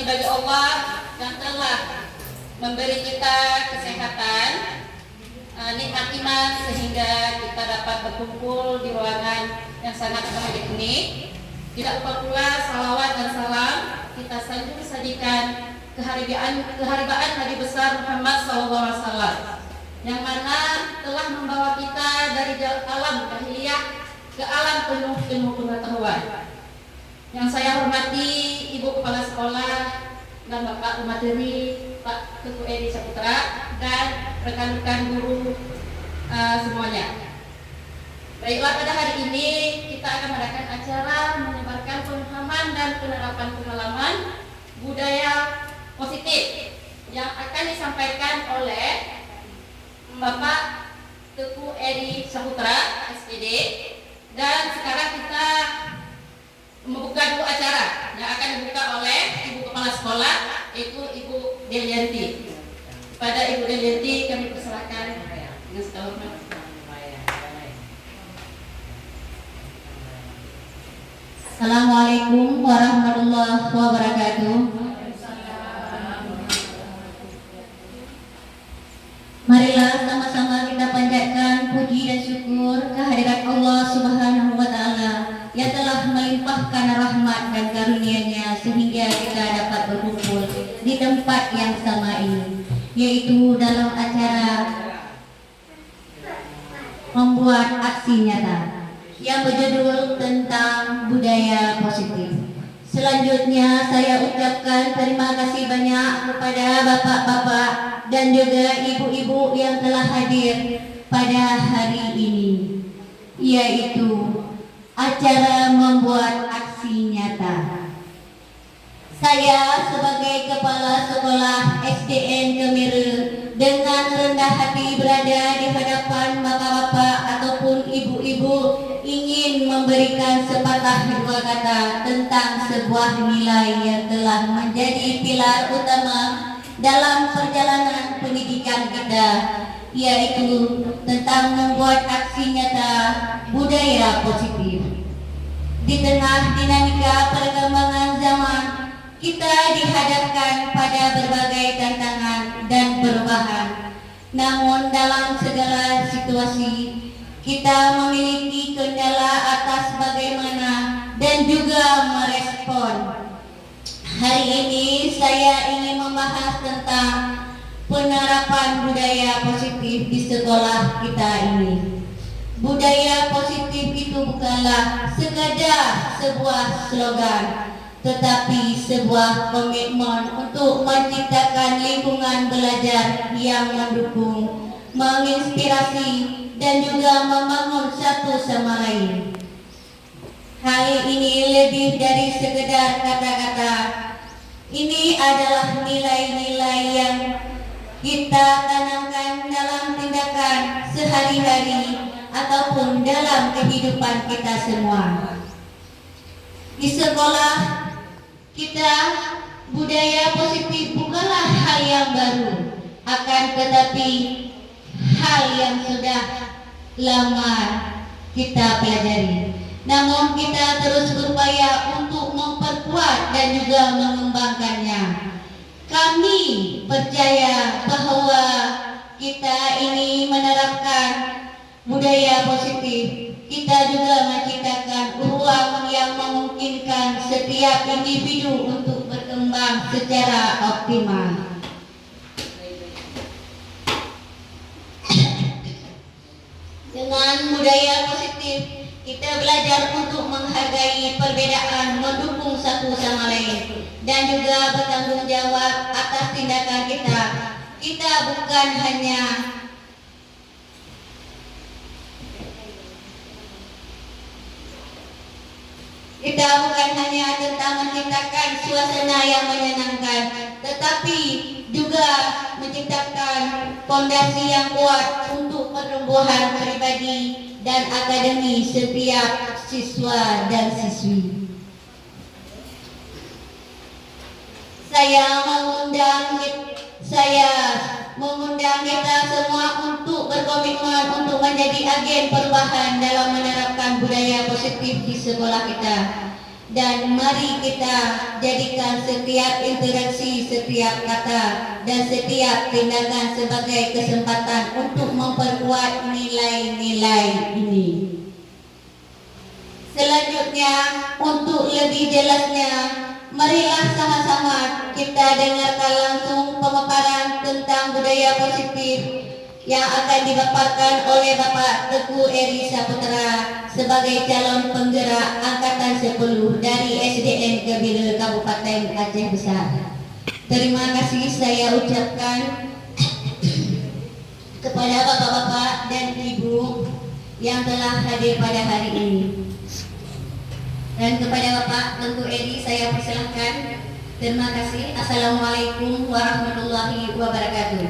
terpuji bagi Allah yang telah memberi kita kesehatan, nikmat iman sehingga kita dapat berkumpul di ruangan yang sangat bahagia ini. Tidak lupa pula salawat dan salam kita sajikan keharibaan Nabi besar Muhammad SAW, yang mana telah membawa kita dari alam jahiliyah ke alam penuh pengetahuan. Yang saya hormati Ibu Kepala Sekolah dan Bapak Materi, Pak Teguh Edi Saputra, dan rekan-rekan guru semuanya. Baiklah, pada hari ini kita akan mengadakan acara menyebarkan pemahaman dan penerapan pengalaman budaya positif yang akan disampaikan oleh Bapak Teguh Edi Saputra, SPD. Dan sekarang kita membuka dulu acara yang akan dibuka oleh Ibu Kepala Sekolah, yaitu Ibu Delianti. Pada Ibu Delianti kami persilakan dengan segala hormat. Assalamualaikum warahmatullahi wabarakatuh. Marilah sama-sama kita panjatkan puji dan syukur kehadirat Allah Subhanahu wa Ta'ala yang telah melimpahkan rahmat dan karunia-Nya sehingga kita dapat berkumpul di tempat yang sama ini, yaitu dalam acara membuat aksi nyata yang berjudul tentang budaya positif. Selanjutnya saya ucapkan terima kasih banyak kepada bapak-bapak dan juga ibu-ibu yang telah hadir pada hari ini, yaitu acara membuat aksi nyata. Saya sebagai Kepala Sekolah SDN Kemira dengan rendah hati berada di hadapan bapak-bapak ataupun ibu-ibu ingin memberikan sepatah dua kata tentang sebuah nilai yang telah menjadi pilar utama dalam perjalanan pendidikan kita, yaitu tentang membuat aksi nyata budaya positif. Di tengah dinamika perkembangan zaman, kita dihadapkan pada berbagai tantangan dan perubahan. Namun dalam segala situasi, kita memiliki kendala atas bagaimana dan juga merespon. Hari ini saya ingin membahas tentang penerapan budaya positif di sekolah kita ini. Budaya positif itu bukanlah sekadar sebuah slogan, tetapi sebuah komitmen untuk menciptakan lingkungan belajar yang mendukung, menginspirasi, dan juga membangun satu sama lain. Hal ini lebih dari sekedar kata-kata. Ini adalah nilai-nilai yang kita tanamkan dalam tindakan sehari-hari ataupun dalam kehidupan kita semua. Di sekolah kita, budaya positif bukanlah hal yang baru, akan tetapi hal yang sudah lama kita pelajari. Namun kita terus berupaya untuk memperkuat dan juga mengembangkannya. Kami percaya bahwa kita ini menerapkan budaya positif. Kita juga menciptakan ruang yang memungkinkan setiap individu untuk berkembang secara optimal. Dengan budaya positif, kita belajar untuk menghargai perbedaan, mendukung satu sama lain, dan juga bertanggung jawab atas tindakan kita. Kita bukan hanya tentang menciptakan suasana yang menyenangkan, tetapi juga menciptakan fondasi yang kuat untuk pertumbuhan pribadi dan akademi setiap siswa dan siswi. Saya mengundang kita semua untuk berkomitmen untuk menjadi agen perubahan dalam menerapkan budaya positif di sekolah kita. Dan mari kita jadikan setiap interaksi, setiap kata, dan setiap tindakan sebagai kesempatan untuk memperkuat nilai-nilai ini. Selanjutnya, untuk lebih jelasnya, marilah sama-sama kita dengarkan langsung pemaparan tentang budaya positif yang akan dipaparkan oleh Bapak Teguh Eri Saputra sebagai calon penggerak Angkatan 10 dari SDN Gebile Kabupaten Aceh Besar. Terima kasih saya ucapkan kepada bapak-bapak dan ibu yang telah hadir pada hari ini. Dan kepada Bapak Teguh Eri saya persilahkan. Terima kasih. Assalamualaikum warahmatullahi wabarakatuh.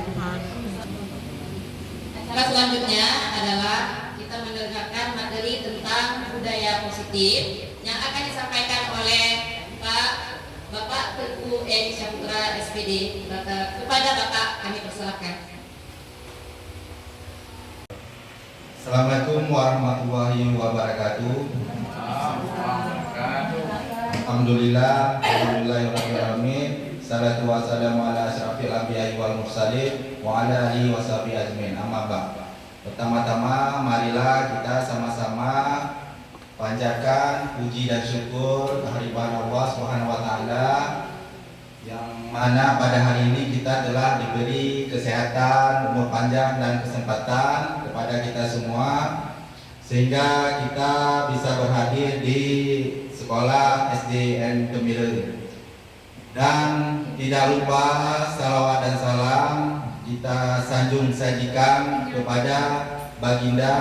Acara selanjutnya adalah kita mendengarkan materi tentang budaya positif yang akan disampaikan oleh Bapak Teguh Eri Saputra SPD. Kepada Bapak kami persilakan. Assalamualaikum warahmatullahi wabarakatuh. Alhamdulillahirrahmanirrahim. Salatu wassalamu ala asyrafil anbiya'i wal mursalin wa ala alihi washabihi ajmain. Amma ba'd. Pertama-tama marilah kita sama-sama panjatkan puji dan syukur kehadiran Allah Subhanahu wa taala yang mana pada hari ini kita telah diberi kesehatan, umur panjang dan kesempatan kepada kita semua sehingga kita bisa berhadir di sekolah SDN Gebile. Dan tidak lupa salawat dan salam kita sanjung sajikan kepada baginda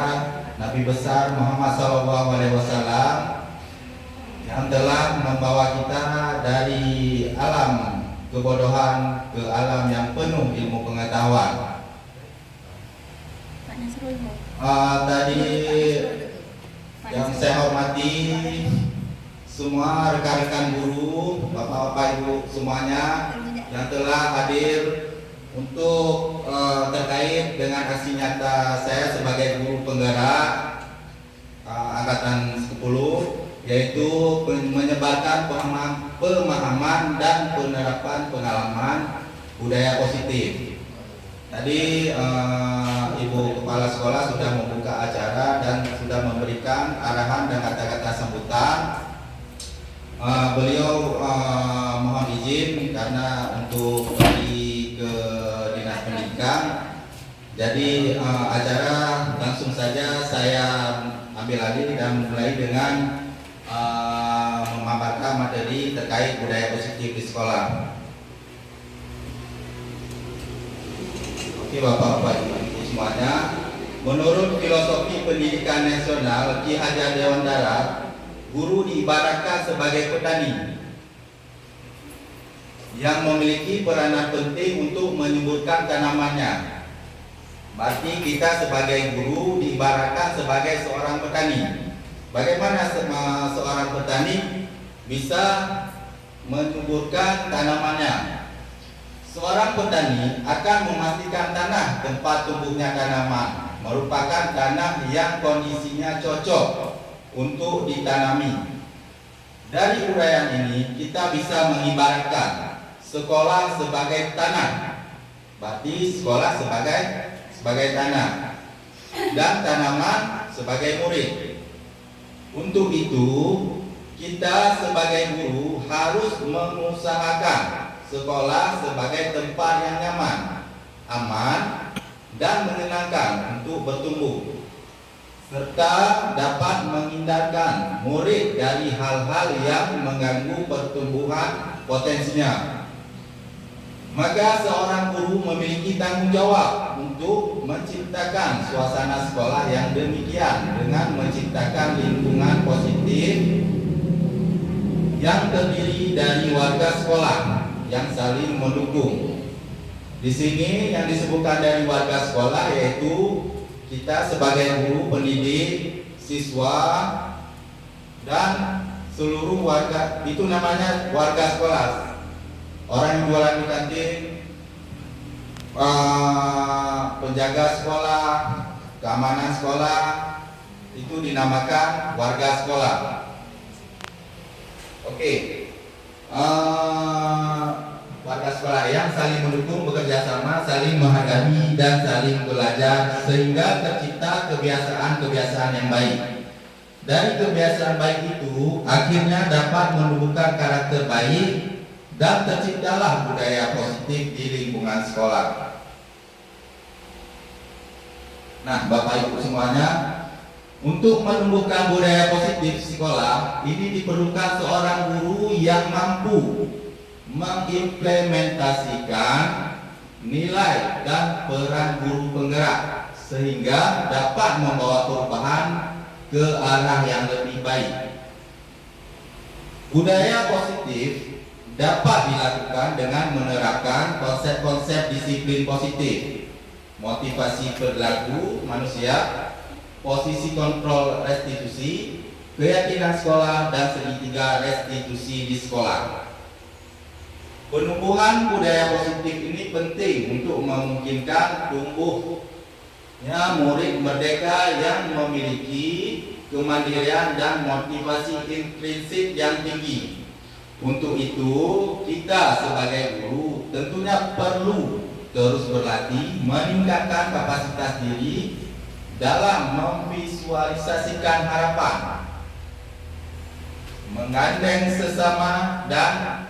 Nabi besar Muhammad SAW yang telah membawa kita dari alam kebodohan ke alam yang penuh ilmu pengetahuan. Tadi yang saya hormati semua rekan-rekan guru, bapak-bapak ibu semuanya yang telah hadir untuk terkait dengan aksi nyata saya sebagai guru penggerak angkatan 10, yaitu menyebarkan pemahaman dan penerapan pengalaman budaya positif. Tadi Ibu Kepala Sekolah sudah membuka acara dan sudah memberikan arahan dan kata-kata sambutan. Beliau mohon izin karena untuk pergi ke Dinas Pendidikan. Jadi acara langsung saja saya ambil alih dan mulai dengan memaparkan materi terkait budaya positif di sekolah. Oke Bapak-bapak Ibu semuanya, menurut filosofi pendidikan nasional Ki Hajar Dewantara, guru diibaratkan sebagai petani yang memiliki peranan penting untuk menyuburkan tanamannya. Berarti kita sebagai guru diibaratkan sebagai seorang petani. Bagaimana seorang petani bisa menyuburkan tanamannya? Seorang petani akan memastikan tanah tempat tumbuhnya tanaman merupakan tanah yang kondisinya cocok untuk ditanami. Dari uraian ini kita bisa mengibaratkan sekolah sebagai tanah. Berarti sekolah sebagai tanah dan tanaman sebagai murid. Untuk itu kita sebagai guru harus mengusahakan sekolah sebagai tempat yang nyaman, aman dan menyenangkan untuk bertumbuh, serta dapat menghindarkan murid dari hal-hal yang mengganggu pertumbuhan potensinya. Maka seorang guru memiliki tanggung jawab untuk menciptakan suasana sekolah yang demikian dengan menciptakan lingkungan positif yang terdiri dari warga sekolah yang saling mendukung. Di sini yang disebutkan dari warga sekolah yaitu kita sebagai guru, pendidik, siswa, dan seluruh warga, itu namanya warga sekolah. Orang yang jualan di kantin, penjaga sekolah, keamanan sekolah, itu dinamakan warga sekolah. Oke. Warga sekolah yang saling mendukung, bekerja sama, saling menghargai dan saling belajar sehingga tercipta kebiasaan-kebiasaan yang baik. Dari kebiasaan baik itu akhirnya dapat menumbuhkan karakter baik dan terciptalah budaya positif di lingkungan sekolah. Nah, Bapak Ibu semuanya, untuk menumbuhkan budaya positif di sekolah ini diperlukan seorang guru yang mampu mengimplementasikan nilai dan peran guru penggerak sehingga dapat membawa perubahan ke arah yang lebih baik. Budaya positif dapat dilakukan dengan menerapkan konsep-konsep disiplin positif, motivasi perilaku manusia, posisi kontrol restitusi, keyakinan sekolah, dan segitiga restitusi di sekolah. Penumbuhan budaya positif ini penting untuk memungkinkan tumbuhnya murid merdeka yang memiliki kemandirian dan motivasi intrinsik yang tinggi. Untuk itu, kita sebagai guru tentunya perlu terus berlatih meningkatkan kapasitas diri dalam memvisualisasikan harapan, menggandeng sesama, dan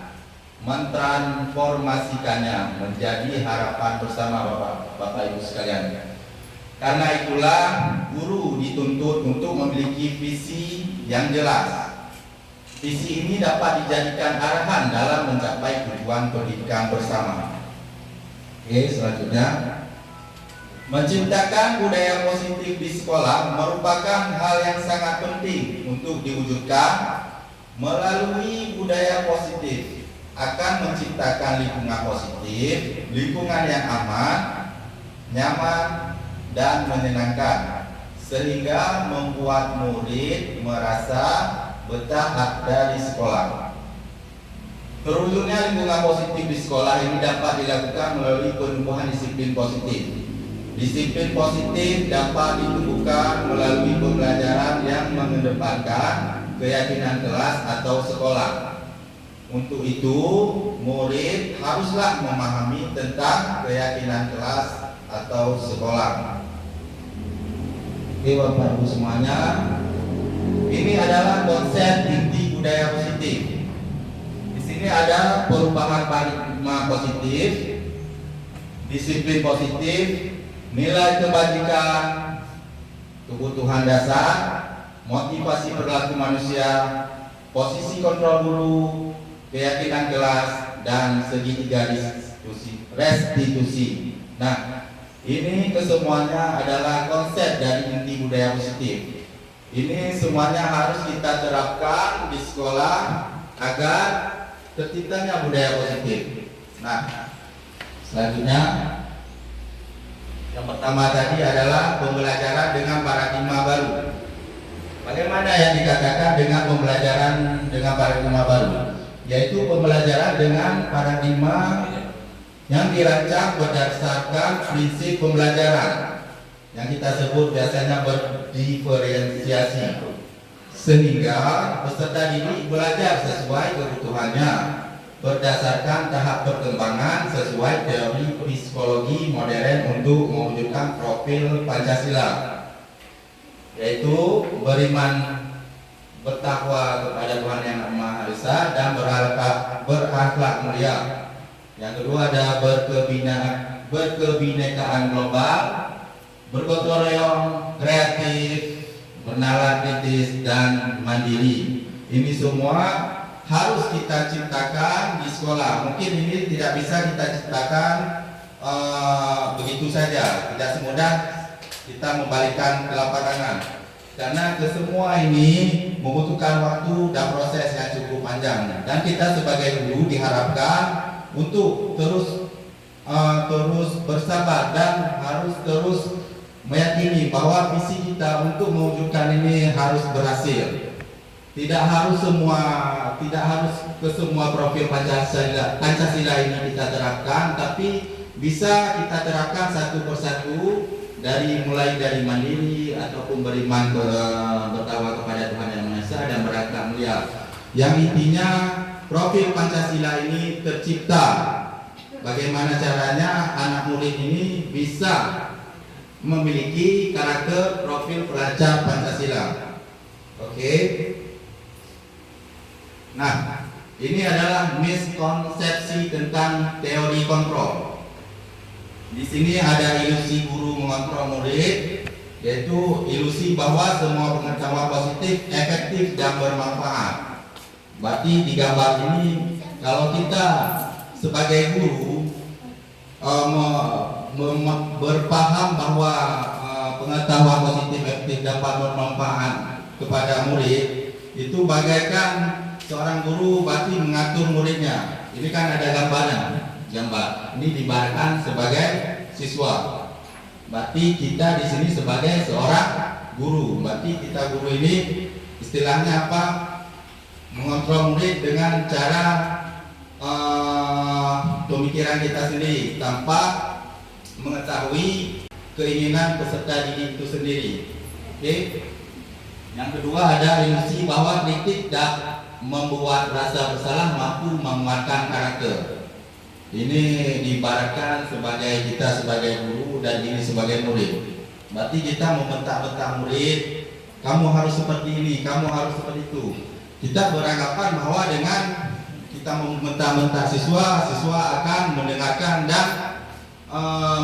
mentransformasikannya menjadi harapan bersama Bapak Ibu sekalian. Karena itulah guru dituntut untuk memiliki visi yang jelas. Visi ini dapat dijadikan arahan dalam mencapai tujuan pendidikan bersama. Oke, selanjutnya, menciptakan budaya positif di sekolah merupakan hal yang sangat penting untuk diwujudkan. Melalui budaya positif akan menciptakan lingkungan positif, lingkungan yang aman, nyaman, dan menyenangkan, sehingga membuat murid merasa betah ada di sekolah. Terwujudnya lingkungan positif di sekolah ini dapat dilakukan melalui penumbuhan disiplin positif. Disiplin positif dapat ditumbuhkan melalui pembelajaran yang mengedepankan keyakinan kelas atau sekolah. Untuk itu, murid haruslah memahami tentang keyakinan kelas atau sekolah. Oke, Bapak Ibu semuanya, ini adalah konsep inti budaya positif. Di sini ada perubahan paradigma positif, disiplin positif, nilai kebajikan, kebutuhan dasar, motivasi perilaku manusia, posisi kontrol guru, keyakinan kelas, dan segitiga restitusi. Nah, ini kesemuanya adalah konsep dari inti budaya positif. Ini semuanya harus kita terapkan di sekolah agar terciptanya budaya positif. Nah, selanjutnya, yang pertama tadi adalah pembelajaran dengan paradigma baru. Bagaimana yang dikatakan dengan pembelajaran dengan paradigma baru? Yaitu pembelajaran dengan paradigma yang dirancang berdasarkan prinsip pembelajaran yang kita sebut biasanya berdiferensiasi, sehingga peserta didik belajar sesuai kebutuhannya berdasarkan tahap perkembangan sesuai teori psikologi modern untuk mewujudkan profil Pancasila, yaitu beriman, bertakwa kepada Tuhan Yang Maha Esa, dan berakhlak mulia. Yang kedua ada berkebinekaan global, bergotong royong, kreatif, bernalar kritis, dan mandiri. Ini semua harus kita ciptakan di sekolah. Mungkin ini tidak bisa kita ciptakan begitu saja, tidak semudah kita membalikkan telapak tangan. Karena kesemua ini membutuhkan waktu dan proses yang cukup panjang, dan kita sebagai guru diharapkan untuk terus bersabar dan harus terus meyakini bahwa visi kita untuk mewujudkan ini harus berhasil. Tidak harus ke semua profil Pancasila ini kita terapkan, tapi bisa kita terapkan satu persatu, mulai dari mandiri ataupun beriman, bertakwa kepada Tuhan Yang Maha Esa, dan berakhlak mulia. yang intinya profil Pancasila ini tercipta. Bagaimana caranya anak murid ini bisa memiliki karakter profil pelajar Pancasila. Oke. Nah, ini adalah miskonsepsi tentang teori kontrol. Di sini ada ilusi guru mengontrol murid, yaitu ilusi bahwa semua pengetahuan positif, efektif dan bermanfaat. Berarti di gambar ini kalau kita sebagai guru berpaham bahwa pengetahuan positif efektif dapat bermanfaat kepada murid, itu bagaikan seorang guru berarti mengatur muridnya. Ini kan ada gambar. Ini dibayangkan sebagai siswa. Berarti kita di sini sebagai seorang guru. Berarti kita guru ini istilahnya apa? Mengontrol murid dengan cara pemikiran kita sendiri tanpa mengetahui keinginan peserta didik itu sendiri. Oke. Yang kedua ada ilusi bahwa kritik dan membuat rasa bersalah mampu menguatkan karakter. Ini diibaratkan sebagai kita sebagai guru dan ini sebagai murid. Berarti kita membentak-bentak murid, kamu harus seperti ini, kamu harus seperti itu. Kita beranggapan bahwa dengan kita membentak-bentak siswa akan mendengarkan dan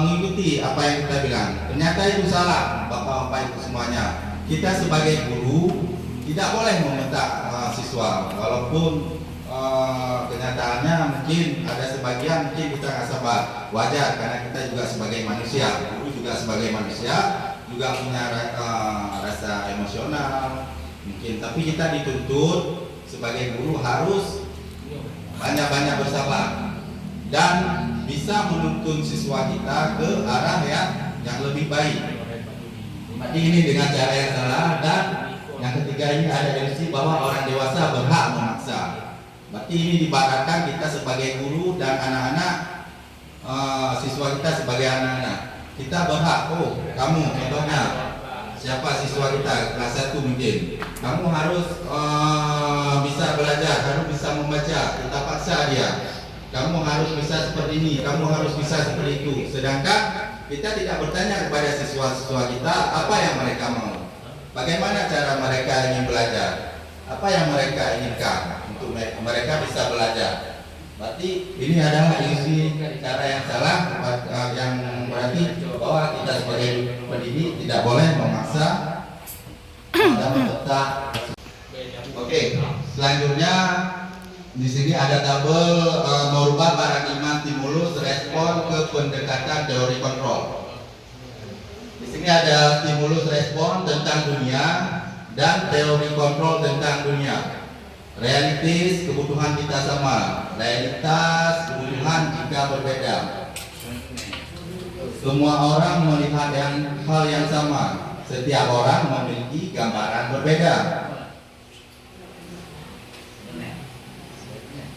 mengikuti apa yang kita bilang. Ternyata itu salah, bapak-bapak itu semuanya. Kita sebagai guru tidak boleh membentak siswa, walaupun kenyataannya mungkin ada sebagian mungkin kita nggak sabar, wajar karena kita juga sebagai manusia, guru juga sebagai manusia juga punya rasa emosional mungkin, tapi kita dituntut sebagai guru harus banyak-banyak bersabar dan bisa menuntun siswa kita ke arah yang lebih baik. Jadi ini dengan cara yang salah. Dan yang ketiga ini ada ilusi bahwa orang dewasa berhak memaksa. Berarti ini dibaratkan kita sebagai guru dan anak-anak, siswa kita sebagai anak-anak. Kita berhak, kamu contohnya siapa siswa kita kelas 1 mungkin, kamu harus bisa belajar, harus bisa membaca, kita paksa dia. Kamu harus bisa seperti ini, kamu harus bisa seperti itu. Sedangkan kita tidak bertanya kepada siswa-siswa kita apa yang mereka mau, bagaimana cara mereka ingin belajar, apa yang mereka inginkan untuk mereka bisa belajar. Berarti ini adalah ilusi cara yang salah, yang berarti bahwa kita sebagai pendidik tidak boleh memaksa dan membentak. Oke, selanjutnya di sini ada tabel merubah paradigma stimulus respon ke pendekatan teori kontrol. Di sini ada stimulus respon tentang dunia dan teori kontrol tentang dunia. Realitas kebutuhan kita sama, realitas kebutuhan jika berbeda. Semua orang melihat hal yang sama, setiap orang memiliki gambaran berbeda.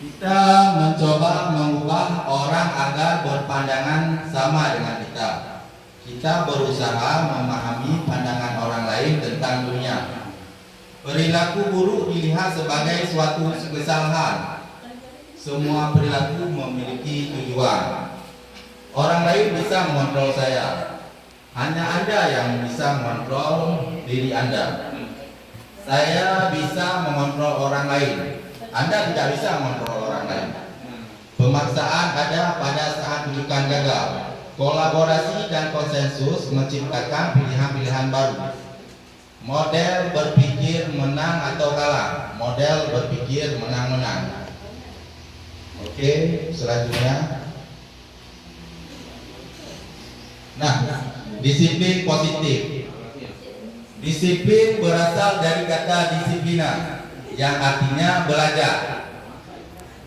Kita mencoba mengubah orang agar berpandangan sama dengan kita. Kita berusaha memahami pandangan orang lain tentang dunia. Perilaku buruk dilihat sebagai suatu kesalahan. Semua perilaku memiliki tujuan. Orang lain bisa mengontrol saya. Hanya Anda yang bisa mengontrol diri Anda. Saya bisa mengontrol orang lain. Anda tidak bisa mengontrol orang lain. Pemaksaan ada pada saat tuntutan gagal. Kolaborasi dan konsensus menciptakan pilihan-pilihan baru. Model berpikir menang atau kalah. Model berpikir menang-menang. Oke, selanjutnya. Nah, disiplin positif. Disiplin berasal dari kata disiplina, yang artinya belajar.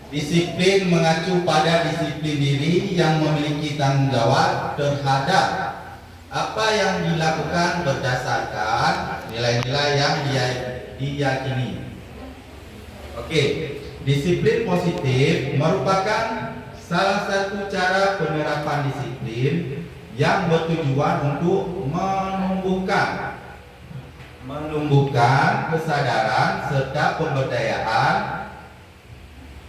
Disiplin mengacu pada disiplin diri yang memiliki tanggung jawab terhadap apa yang dilakukan berdasarkan nilai-nilai yang diyakini. Oke, disiplin positif merupakan salah satu cara penerapan disiplin yang bertujuan untuk menumbuhkan menumbuhkan kesadaran serta pemberdayaan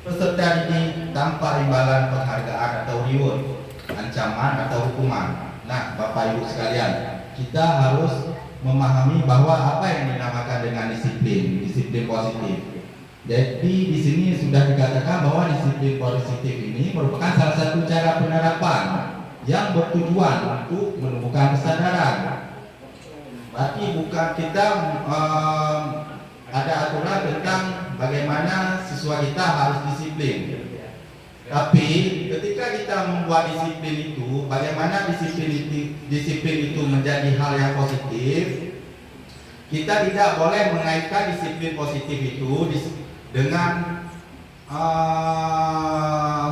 peserta didik tanpa imbalan penghargaan atau reward, ancaman atau hukuman. Nah, Bapak Ibu sekalian, kita harus memahami bahwa apa yang dinamakan dengan disiplin positif. Jadi di sini sudah dikatakan bahwa disiplin positif ini merupakan salah satu cara penerapan yang bertujuan untuk menumbuhkan kesadaran. Berarti bukan kita ada aturan tentang bagaimana siswa kita harus disiplin. Tapi ketika kita membuat disiplin itu, bagaimana disiplin itu menjadi hal yang positif, kita tidak boleh mengaitkan disiplin positif itu dengan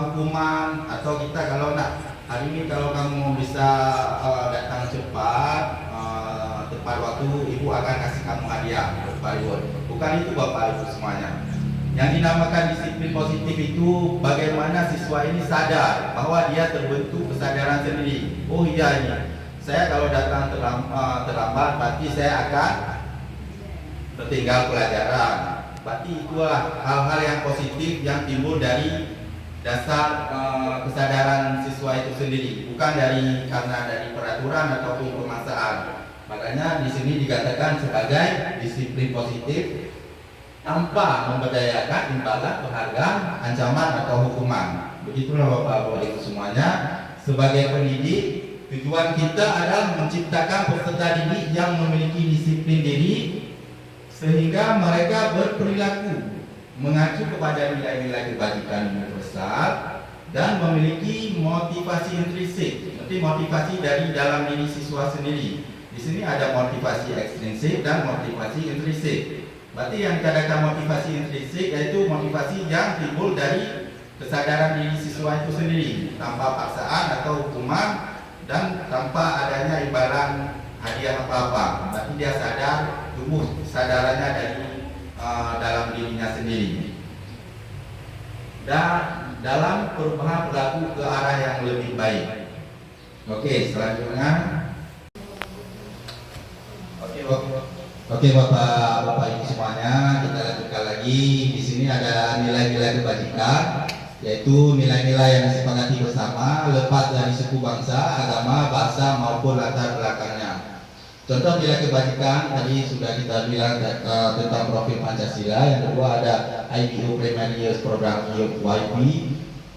hukuman, atau kita kalau nak hari ini kalau kamu bisa datang cepat tepat waktu, ibu akan kasih kamu hadiah berupa reward. Bukan itu Bapak Ibu semuanya. Yang dinamakan disiplin positif itu bagaimana siswa ini sadar bahwa dia terbentuk kesadaran sendiri. Oh iya ini, saya kalau datang terlambat berarti saya akan tertinggal pelajaran. Berarti itulah hal-hal yang positif yang timbul dari dasar kesadaran siswa itu sendiri, bukan karena dari peraturan ataupun pemaksaan. Makanya di sini dikatakan sebagai disiplin positif tanpa memberdayakan imbalan, penghargaan, ancaman atau hukuman. Begitulah Bapak Ibu semuanya. Sebagai pendidik, tujuan kita adalah menciptakan peserta didik yang memiliki disiplin diri sehingga mereka berperilaku mengacu kepada nilai-nilai kebajikan universal dan memiliki motivasi intrinsik, berarti motivasi dari dalam diri siswa sendiri. Di sini ada motivasi ekstrinsik dan motivasi intrinsik. Berarti yang dikatakan motivasi intrinsik yaitu motivasi yang timbul dari kesadaran diri siswa itu sendiri, tanpa paksaan atau hukuman dan tanpa adanya imbalan hadiah apa-apa. Berarti dia sadar, tumbuh kesadarannya dari dalam dirinya sendiri. Dan dalam perubahan perilaku ke arah yang lebih baik. Oke, selanjutnya. Oke Bapak Ibu semuanya, kita lanjutkan lagi. Di sini ada nilai-nilai kebajikan, yaitu nilai-nilai yang disepakati bersama lepas dari suku, bangsa, agama, bahasa maupun latar belakangnya. Contoh nilai kebajikan tadi sudah kita bilang tentang profil Pancasila. Yang kedua ada IPU Primary Youth Program YP,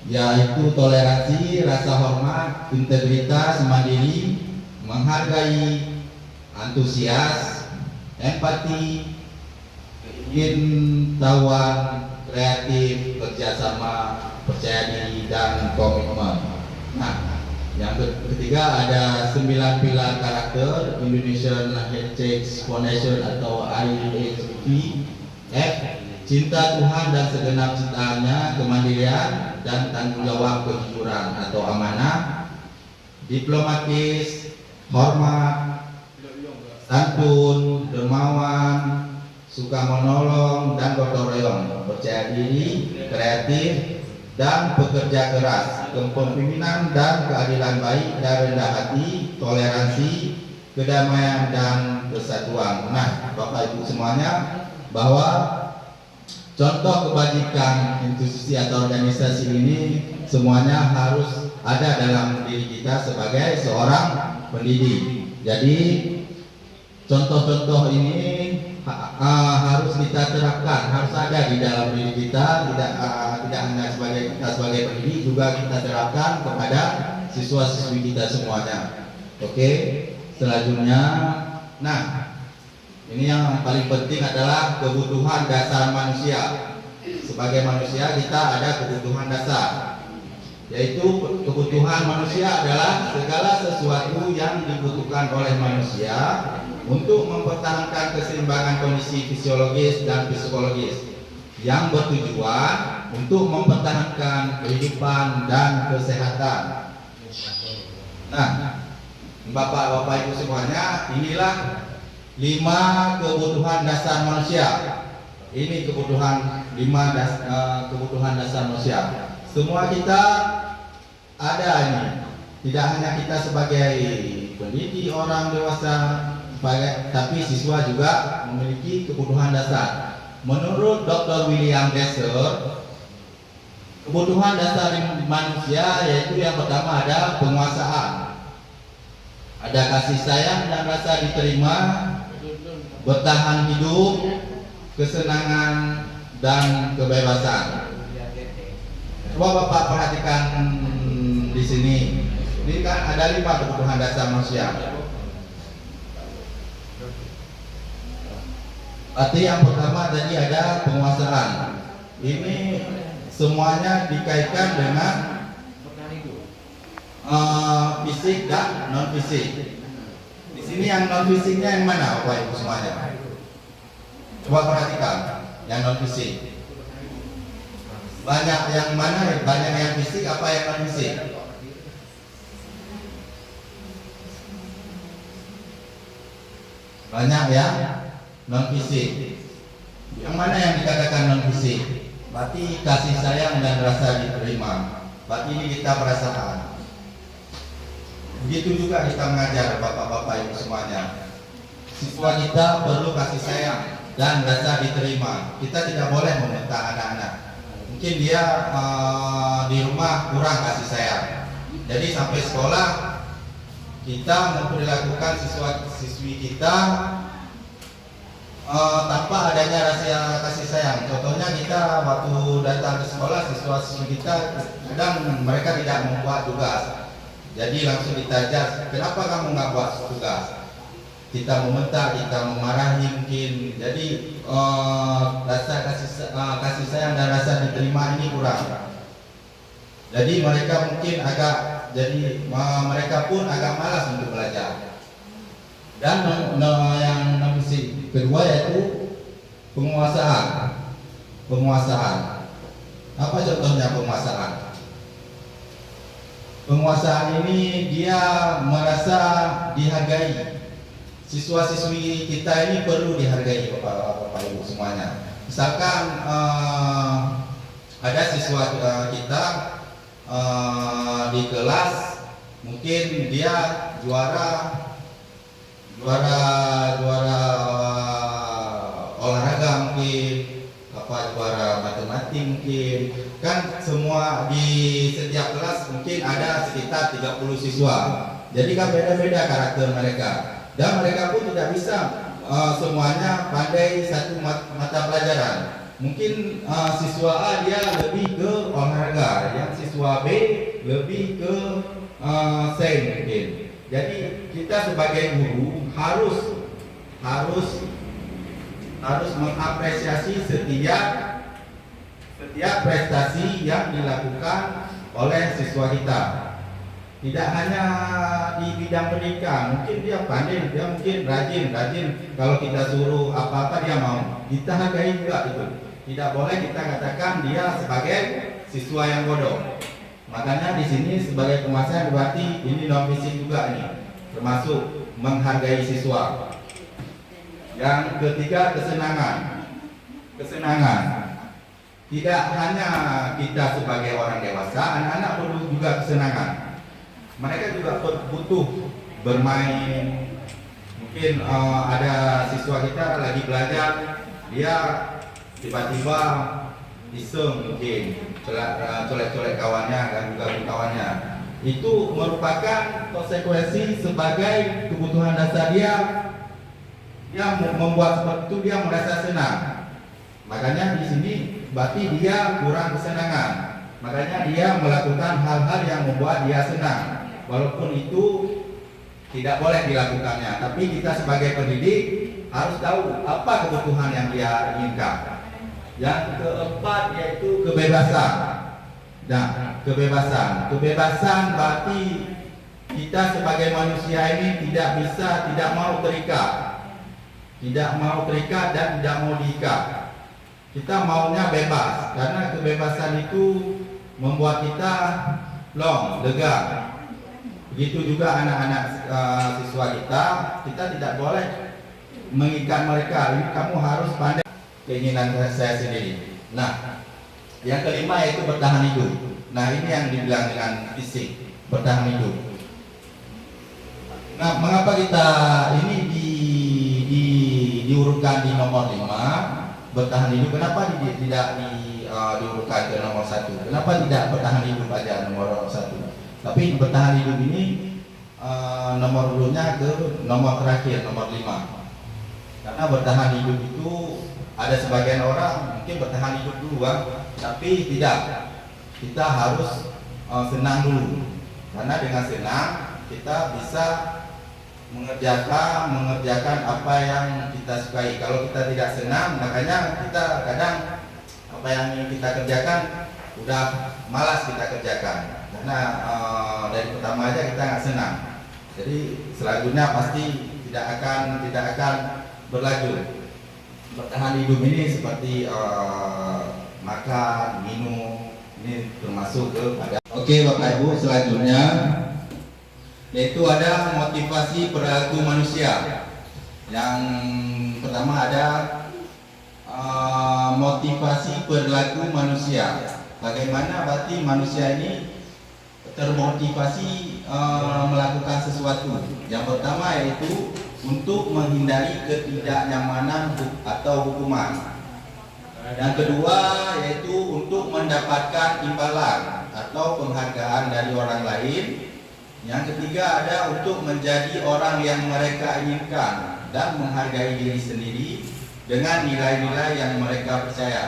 yaitu toleransi, rasa hormat, integritas, mandiri, menghargai, antusias, empati, keingintahuan, kreatif, kerjasama, percaya diri, dan komitmen. Nah, yang ketiga ada 9 pilar karakter Indonesian Heritage Foundation atau IHP. F, cinta Tuhan dan segenap ciptaannya, kemandirian dan tanggung jawab, kejujuran atau amanah, diplomatis, hormat, santun, dermawan, suka menolong dan gotong royong, percaya diri, kreatif, dan pekerja keras, kepemimpinan dan keadilan baik dan rendah hati, toleransi, kedamaian dan kesatuan. Nah, Bapak Ibu semuanya, bahwa contoh kebajikan institusi atau organisasi ini semuanya harus ada dalam diri kita sebagai seorang pendidik. Jadi contoh-contoh ini harus kita terapkan, harus ada di dalam diri kita, tidak hanya sebagai kita sebagai pendidik, juga kita terapkan kepada siswa-siswi kita semuanya. Oke, selanjutnya, nah ini yang paling penting adalah kebutuhan dasar manusia. Sebagai manusia kita ada kebutuhan dasar, yaitu kebutuhan manusia adalah segala sesuatu yang dibutuhkan oleh manusia untuk mempertahankan keseimbangan kondisi fisiologis dan psikologis yang bertujuan untuk mempertahankan kehidupan dan kesehatan. Nah, Bapak-bapak Ibu semuanya, inilah 5 kebutuhan dasar manusia. Ini kebutuhan 5 kebutuhan dasar manusia. Semua kita ada ini. Tidak hanya kita sebagai pendidik orang dewasa, tapi siswa juga memiliki kebutuhan dasar. Menurut Dr. William Glasser, kebutuhan dasar manusia yaitu yang pertama ada penguasaan, ada kasih sayang dan rasa diterima, bertahan hidup, kesenangan dan kebebasan. Coba Bapak perhatikan di sini. Ini kan ada 5 kebutuhan dasar manusia. Arti yang pertama tadi ada penguasaan. Ini semuanya dikaitkan dengan fisik dan non fisik. Di sini yang non fisiknya yang mana, Bapak Ibu semuanya? Coba perhatikan yang non fisik. Banyak yang mana? Banyak yang fisik apa yang non fisik? Banyak yang non fisik. Yang mana yang dikatakan non fisik? Berarti kasih sayang dan rasa diterima. Berarti ini kita perasaan. Begitu juga kita mengajar bapak-bapak ibu semuanya. Siswa kita perlu kasih sayang dan rasa diterima. Kita tidak boleh membentak anak-anak. Mungkin dia di rumah kurang kasih sayang. Jadi sampai sekolah kita memperlakukan siswa-siswi kita tanpa adanya rasa kasih sayang. Contohnya kita waktu datang ke sekolah, siswa-siswi kita kadang mereka tidak membuat tugas. Jadi langsung ditajar, kenapa kamu nggak buat tugas? Kita membentak, kita memarahi mungkin. Jadi rasa kasih sayang dan rasa diterima ini kurang. Jadi mereka mungkin mereka pun agak malas untuk belajar. Dan yang kedua yaitu penguasaan. Apa contohnya penguasaan? Penguasaan ini dia merasa dihargai. Siswa-siswi kita ini perlu dihargai Bapak Ibu semuanya. Misalkan ada siswa kita di kelas, mungkin dia juara olahraga mungkin, juara matematik mungkin. Kan semua di setiap kelas mungkin ada sekitar 30 siswa. Jadi kan beda-beda karakter mereka. Dan mereka pun tidak bisa semuanya pandai satu mata pelajaran. Mungkin siswa A dia lebih ke olahraga, yang siswa B lebih ke sains mungkin. Jadi kita sebagai guru harus mengapresiasi setiap prestasi yang dilakukan oleh siswa kita. Tidak hanya di bidang pendidikan, mungkin dia pandai, dia mungkin rajin. Kalau kita suruh apa-apa dia mau. Kita hargai juga itu. Tidak boleh kita katakan dia sebagai siswa yang bodoh. Makanya di sini sebagai penguasa berarti ini non fisik juga ini, termasuk menghargai siswa. Yang ketiga kesenangan. Tidak hanya kita sebagai orang dewasa, anak-anak perlu juga kesenangan. Mereka juga butuh bermain. Mungkin ada siswa kita lagi belajar, dia tiba-tiba iseng mungkin colek-colek kawannya dan juga kawannya. Itu merupakan konsekuensi sebagai kebutuhan dasar dia. Dia membuat seperti itu, dia merasa senang. Makanya di sini berarti dia kurang kesenangan. Makanya dia melakukan hal-hal yang membuat dia senang. Walaupun itu tidak boleh dilakukannya, tapi kita sebagai pendidik harus tahu apa kebutuhan yang dia inginkan. Yang keempat yaitu kebebasan. Nah, kebebasan berarti kita sebagai manusia ini tidak mau terikat dan tidak mau diikat. Kita maunya bebas, karena kebebasan itu membuat kita lega. Begitu juga anak-anak siswa kita tidak boleh mengikat mereka. Ini kamu harus pandai, keinginan saya sendiri. Nah, yang kelima yaitu bertahan hidup. Nah, ini yang dibilang dengan fisik, bertahan hidup. Nah, mengapa kita ini diurutkan di nomor 5 bertahan hidup. Kenapa tidak diurutkan ke nomor 1? Kenapa tidak bertahan hidup aja nomor 1? Tapi bertahan hidup ini nomor urutnya ke nomor terakhir, nomor 5. Karena bertahan hidup itu ada sebagian orang mungkin bertahan hidup dulu tapi tidak. Kita harus senang dulu. Karena dengan senang kita bisa mengerjakan apa yang kita sukai. Kalau kita tidak senang, makanya kita kadang apa yang ingin kita kerjakan udah malas kita kerjakan. Karena dari pertama aja kita nggak senang. Jadi selanjutnya pasti tidak akan berlanjut. Bertahan hidup ini seperti makan, minum, ini termasuk kepada. Oke Bapak Ibu, selanjutnya yaitu ada motivasi perilaku manusia. Yang pertama ada motivasi perilaku manusia. Bagaimana berarti manusia ini termotivasi melakukan sesuatu. Yang pertama yaitu untuk menghindari ketidaknyamanan atau hukuman. Yang kedua yaitu untuk mendapatkan imbalan atau penghargaan dari orang lain. Yang ketiga ada untuk menjadi orang yang mereka inginkan dan menghargai diri sendiri dengan nilai-nilai yang mereka percaya.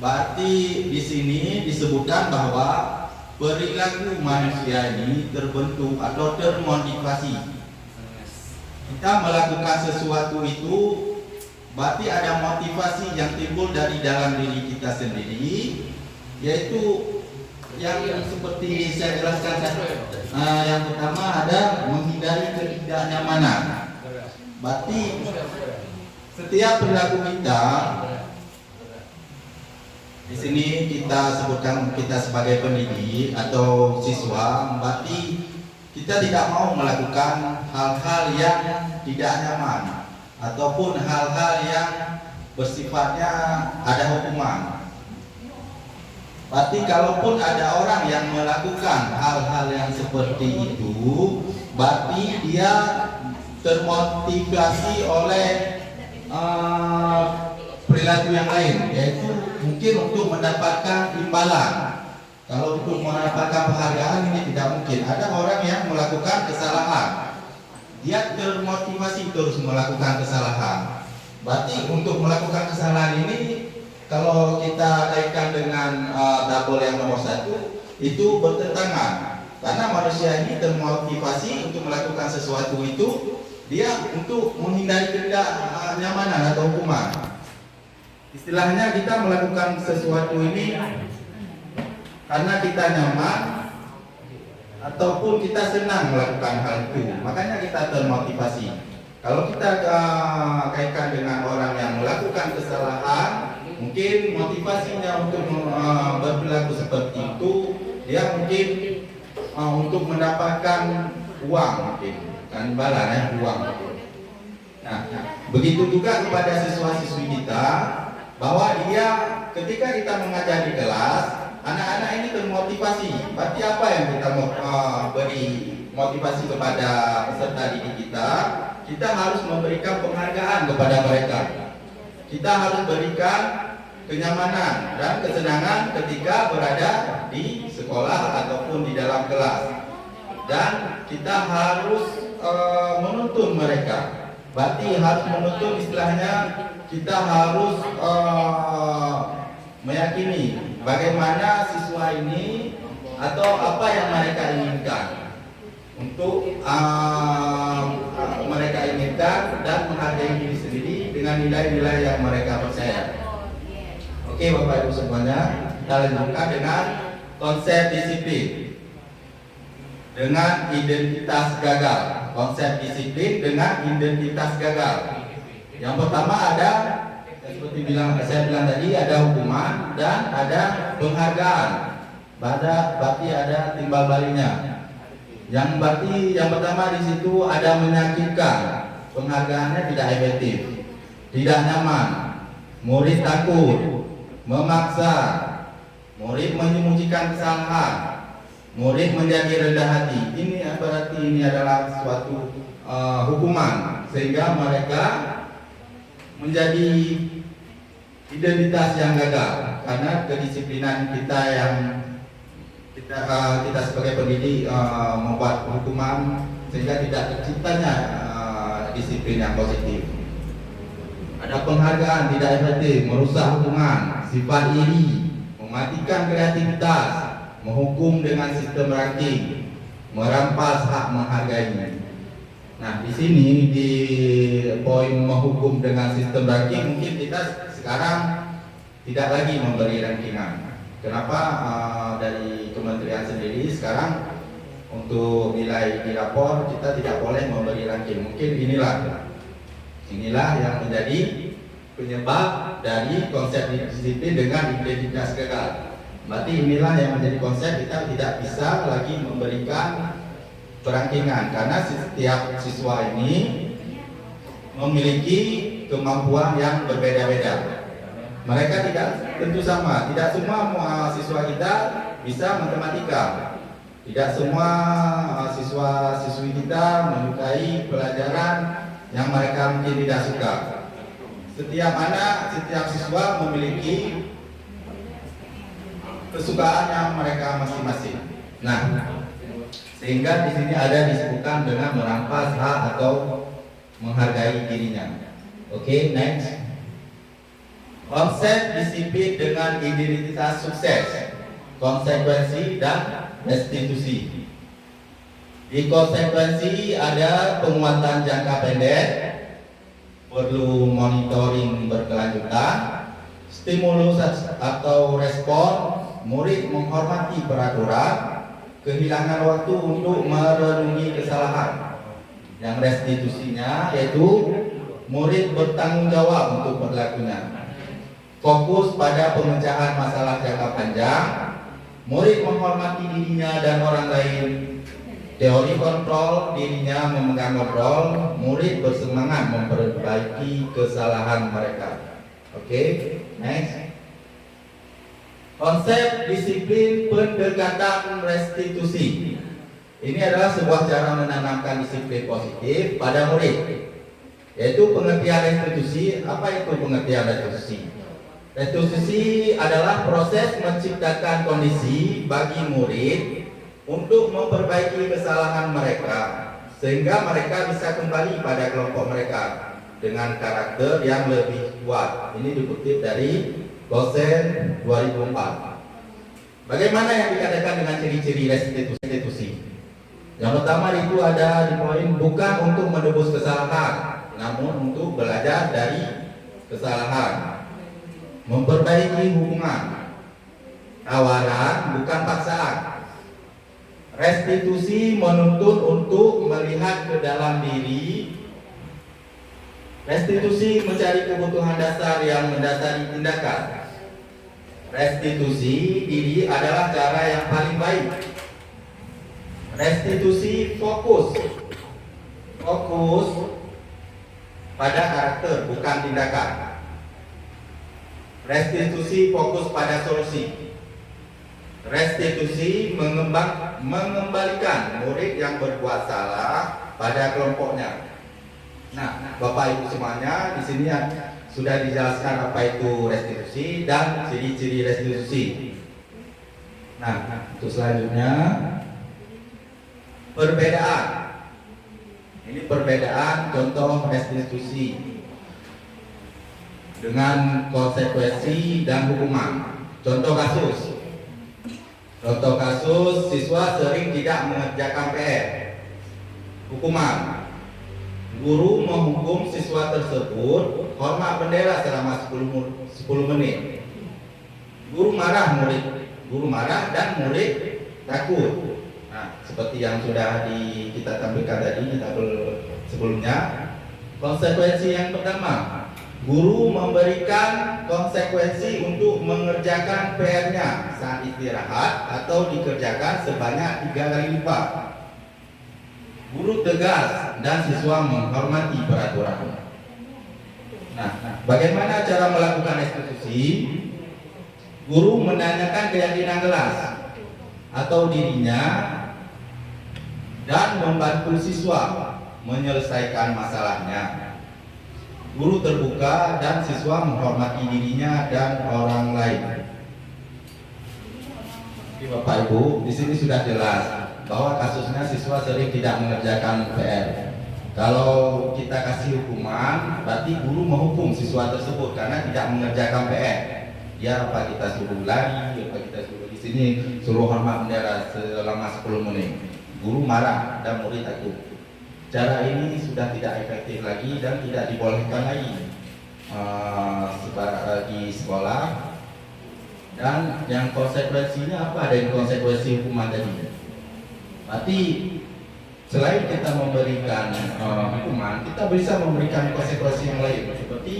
Berarti di sini disebutkan bahwa perilaku manusia ini terbentuk atau termotivasi. Kita melakukan sesuatu itu berarti ada motivasi yang timbul dari dalam diri kita sendiri, yaitu yang seperti saya jelaskan tadi. Yang pertama ada menghindari ketidaknyamanan. Berarti setiap perilaku kita di sini kita sebutkan kita sebagai pendidik atau siswa, berarti kita tidak mau melakukan hal-hal yang tidak nyaman ataupun hal-hal yang bersifatnya ada hukuman. Berarti kalaupun ada orang yang melakukan hal-hal yang seperti itu, berarti dia termotivasi oleh perilaku yang lain, yaitu mungkin untuk mendapatkan imbalan. Kalau untuk mendapatkan penghargaan ini tidak mungkin. Ada orang yang melakukan kesalahan, dia termotivasi terus melakukan kesalahan. Berarti untuk melakukan kesalahan ini, kalau kita kaitkan dengan tabel yang nomor 1, itu bertentangan. Karena manusia ini termotivasi untuk melakukan sesuatu itu, dia untuk menghindari ketidaknyamanan atau hukuman. Istilahnya kita melakukan sesuatu ini karena kita nyaman ataupun kita senang melakukan hal itu, makanya kita termotivasi. Kalau kita kaitkan dengan orang yang melakukan kesalahan, mungkin motivasinya untuk berperilaku seperti itu, dia mungkin untuk mendapatkan uang, mungkin kan imbalan uang. Nah, begitu juga kepada siswa-siswi kita, bahwa dia ketika kita mengajar di kelas, anak-anak ini termotivasi. Berarti apa yang kita mau beri motivasi kepada peserta didik kita? Kita harus memberikan penghargaan kepada mereka. Kita harus berikan kenyamanan dan kesenangan ketika berada di sekolah ataupun di dalam kelas. Dan kita harus menuntun mereka. Berarti harus menuntun, istilahnya kita harus meyakini bagaimana siswa ini atau apa yang mereka inginkan untuk mereka inginkan dan menghargai diri sendiri dengan nilai-nilai yang mereka percaya. Oke Bapak Ibu semuanya, kita lanjutkan dengan konsep disiplin dengan identitas gagal. Konsep disiplin dengan identitas gagal. Yang pertama ada, seperti saya bilang tadi, ada hukuman dan ada penghargaan. Berarti ada timbal baliknya. Yang pertama di situ ada menyakitkan, penghargaannya tidak efektif, tidak nyaman, murid takut, memaksa, murid menyembunyikan kesalahan, murid menjadi rendah hati. Ini berarti ini adalah suatu hukuman, sehingga mereka menjadi identitas yang gagal karena kedisiplinan kita yang kita sebagai pendidik membuat hukuman sehingga tidak terciptanya disiplin yang positif. Ada penghargaan tidak efektif, merusak hubungan, sifat iri, mematikan kreativitas, menghukum dengan sistem ranking, merampas hak menghargai. Nah, di sini di poin menghukum dengan sistem ranking mungkin kita sekarang tidak lagi memberi rankingan. Kenapa? Dari kementerian sendiri sekarang untuk nilai di rapor kita tidak boleh memberi ranking. Mungkin inilah yang menjadi penyebab dari konsep disiplin dengan identitas gagal. Berarti inilah yang menjadi konsep kita tidak bisa lagi memberikan perankingan karena setiap siswa ini memiliki kemampuan yang berbeda-beda. Mereka tidak tentu sama, tidak semua siswa kita bisa matematika. Tidak semua siswa-siswi kita menyukai pelajaran yang mereka mungkin tidak suka. Setiap anak, setiap siswa memiliki kesukaan yang mereka masing-masing. Nah, sehingga di sini ada disebutkan dengan merampas hak atau menghargai dirinya. Oke, next. Konsep disiplin dengan identitas sukses, konsekuensi dan restitusi. Di konsekuensi ada penguatan jangka pendek, perlu monitoring berkelanjutan, stimulus atau respon, murid menghormati peraturan, kehilangan waktu untuk merenungi kesalahan. Yang restitusinya yaitu murid bertanggung jawab untuk berlakunya. Fokus pada pemecahan masalah jangka panjang, murid menghormati dirinya dan orang lain. Teori kontrol, dirinya memegang kontrol, murid bersemangat memperbaiki kesalahan mereka. Oke, next. Konsep disiplin pendekatan restitusi. Ini adalah sebuah cara menanamkan disiplin positif pada murid, yaitu pengertian restitusi. Apa itu pengertian restitusi? Restitusi adalah proses menciptakan kondisi bagi murid untuk memperbaiki kesalahan mereka sehingga mereka bisa kembali pada kelompok mereka dengan karakter yang lebih kuat. Ini dikutip dari Dosen 2004. Bagaimana yang dikatakan dengan ciri-ciri restitusi? Yang pertama itu ada di poin bukan untuk menebus kesalahan, namun untuk belajar dari kesalahan. Memperbaiki hubungan, tawaran bukan paksaan. Restitusi menuntut untuk melihat ke dalam diri. Restitusi mencari kebutuhan dasar yang mendasari tindakan. Restitusi diri adalah cara yang paling baik. Restitusi fokus pada karakter bukan tindakan. Restitusi fokus pada solusi. Restitusi mengembalikan murid yang berbuat salah pada kelompoknya. Nah, Bapak Ibu semuanya, di sini sudah dijelaskan apa itu restitusi dan ciri-ciri restitusi. Nah, untuk selanjutnya perbedaan. Ini perbedaan contoh restitusi dengan konsekuensi dan hukuman. Contoh kasus siswa sering tidak mengerjakan PR. Hukuman: guru menghukum siswa tersebut hormat bendera selama 10 menit. Guru marah dan murid takut. Nah, seperti yang sudah kita tampilkan tadi di tabel sebelumnya. Konsekuensi yang pertama, guru memberikan konsekuensi untuk mengerjakan PR-nya saat istirahat atau dikerjakan sebanyak 3 kali lipat. Guru tegas dan siswa menghormati peraturan. Nah, bagaimana cara melakukan restitusi? Guru menanyakan keyakinan kelas atau dirinya dan membantu siswa menyelesaikan masalahnya. guru terbuka dan siswa menghormati dirinya dan orang lain. Oke, Bapak Ibu, di sini sudah jelas bahwa kasusnya siswa sering tidak mengerjakan PR. Kalau kita kasih hukuman, berarti guru menghukum siswa tersebut karena tidak mengerjakan PR. Ya, apa kita suruh lari, apa kita suruh di sini suruh hormat bendera selama 10 menit. Guru marah dan murid takut. Cara ini sudah tidak efektif lagi dan tidak dibolehkan lagi di sekolah. Dan yang konsekuensinya apa? Ada yang konsekuensi hukuman tadi. Berarti selain kita memberikan hukuman, kita bisa memberikan konsekuensi yang lain. Seperti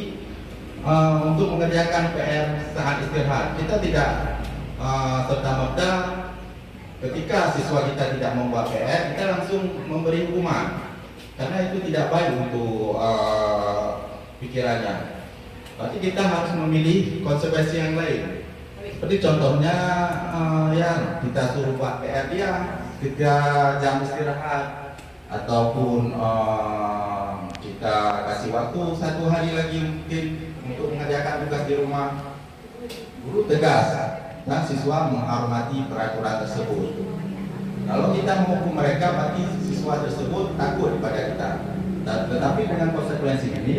untuk mengerjakan PR saat istirahat, kita tidak serta-merta ketika siswa kita tidak membuat PR, kita langsung memberi hukuman, karena itu tidak baik untuk pikirannya. Berarti kita harus memilih konsekuensi yang lain. Seperti contohnya ya kita suruh buat PR dia 3 jam istirahat, ataupun kita kasih waktu 1 hari lagi mungkin untuk mengerjakan tugas di rumah. Guru tegas dan siswa menghormati peraturan tersebut. Kalau kita menghukum mereka, berarti siswa tersebut takut kepada kita. Tetapi dengan konsekuensi ini,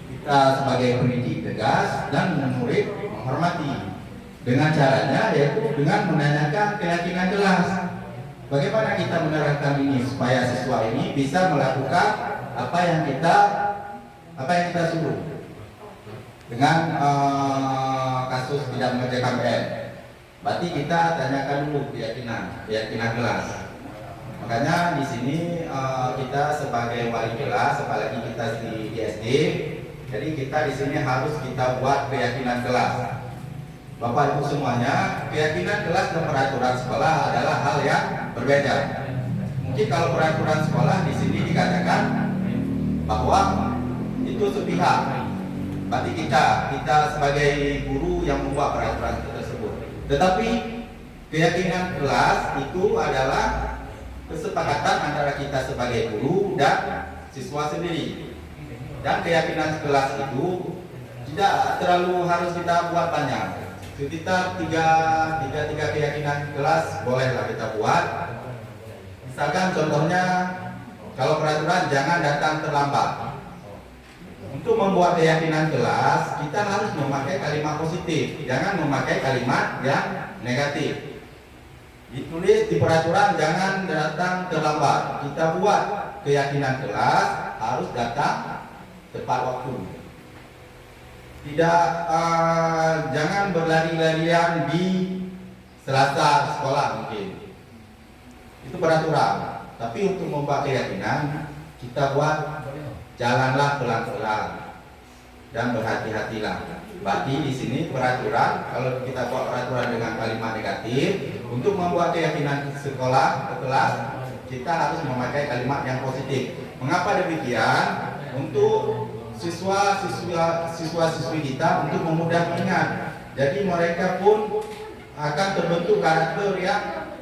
kita sebagai pendidik tegas dan murid menghormati. Dengan caranya yaitu dengan menanyakan keyakinan jelas. Bagaimana kita menerapkan ini supaya siswa ini bisa melakukan apa yang kita suruh. Dengan kasus tidak mengerjakan PR, berarti kita tanyakan dulu keyakinan kelas. Makanya di sini kita sebagai wali kelas, apalagi kita di SD, jadi kita di sini harus kita buat keyakinan kelas. Bapak Ibu semuanya, keyakinan kelas dan peraturan sekolah adalah hal yang berbeda. Mungkin kalau peraturan sekolah di sini dikatakan bahwa itu sepihak, berarti kita sebagai guru yang membuat peraturan tersebut. Tetapi keyakinan kelas itu adalah kesepakatan antara kita sebagai guru dan siswa sendiri. Dan keyakinan kelas itu tidak terlalu harus kita buat banyak. Sekitar tiga keyakinan kelas bolehlah kita buat. Misalkan contohnya, kalau peraturan jangan datang terlambat. Untuk membuat keyakinan kelas, kita harus memakai kalimat positif, jangan memakai kalimat yang negatif. Ditulis di peraturan jangan datang terlambat. Kita buat keyakinan kelas harus datang tepat waktu. Tidak, jangan berlari-larian di Selasa sekolah mungkin. Itu peraturan. Tapi untuk membuat keyakinan, kita buat jalanlah pelan-pelan dan berhati-hatilah. Berarti di sini peraturan, kalau kita buat peraturan dengan kalimat negatif, untuk membuat keyakinan sekolah ke kelas, kita harus memakai kalimat yang positif. Mengapa demikian? Untuk siswa-siswi kita untuk memudah ingat. Jadi mereka pun akan terbentuk karakter yang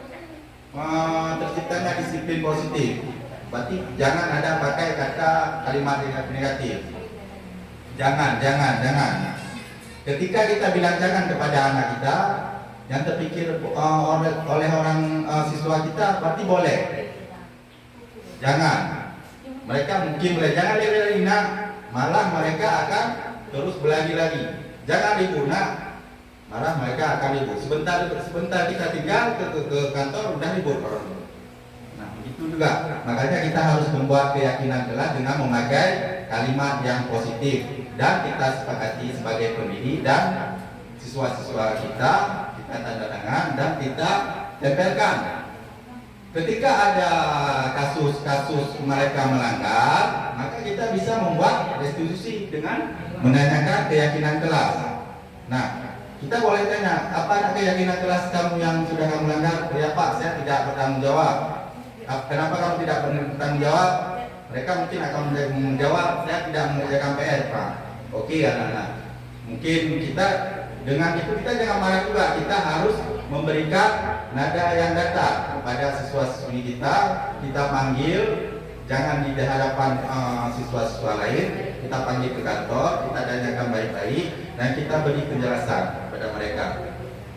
terciptanya disiplin positif. Berarti jangan ada pakai kata kalimat negatif. Jangan. Ketika kita bilang jangan kepada anak kita, yang terpikir oleh orang siswa kita, berarti boleh. Jangan. Mereka mungkin boleh jangan lari-lari nak. Malah mereka akan terus berlari lagi. Jangan ribut nak, malah mereka akan ribut. Sebentar kita tinggal ke kantor udah ribut orang. Nah itu juga. Makanya kita harus membuat keyakinan kelas dengan memakai kalimat yang positif. Dan kita sepakati sebagai pendidik dan siswa-siswa kita tanda tangan dan kita tempelkan. Ketika ada kasus-kasus mereka melanggar, maka kita bisa membuat restitusi dengan menanyakan keyakinan kelas. Nah, kita boleh tanya, apa keyakinan kelas kamu yang sudah kamu langgar? Ya Pak, saya tidak bertanggung jawab. Kenapa kamu tidak bertanggung jawab? Mereka mungkin akan menjawab, saya tidak mengerjakan PR Pak. Oke anak-anak, mungkin kita dengan itu kita jangan marah juga. Kita harus memberikan nada yang datar kepada siswa-siswi kita panggil, jangan di hadapan siswa-siswa lain. kita panggil ke kantor, kita tanyakan baik-baik, dan kita beri penjelasan kepada mereka.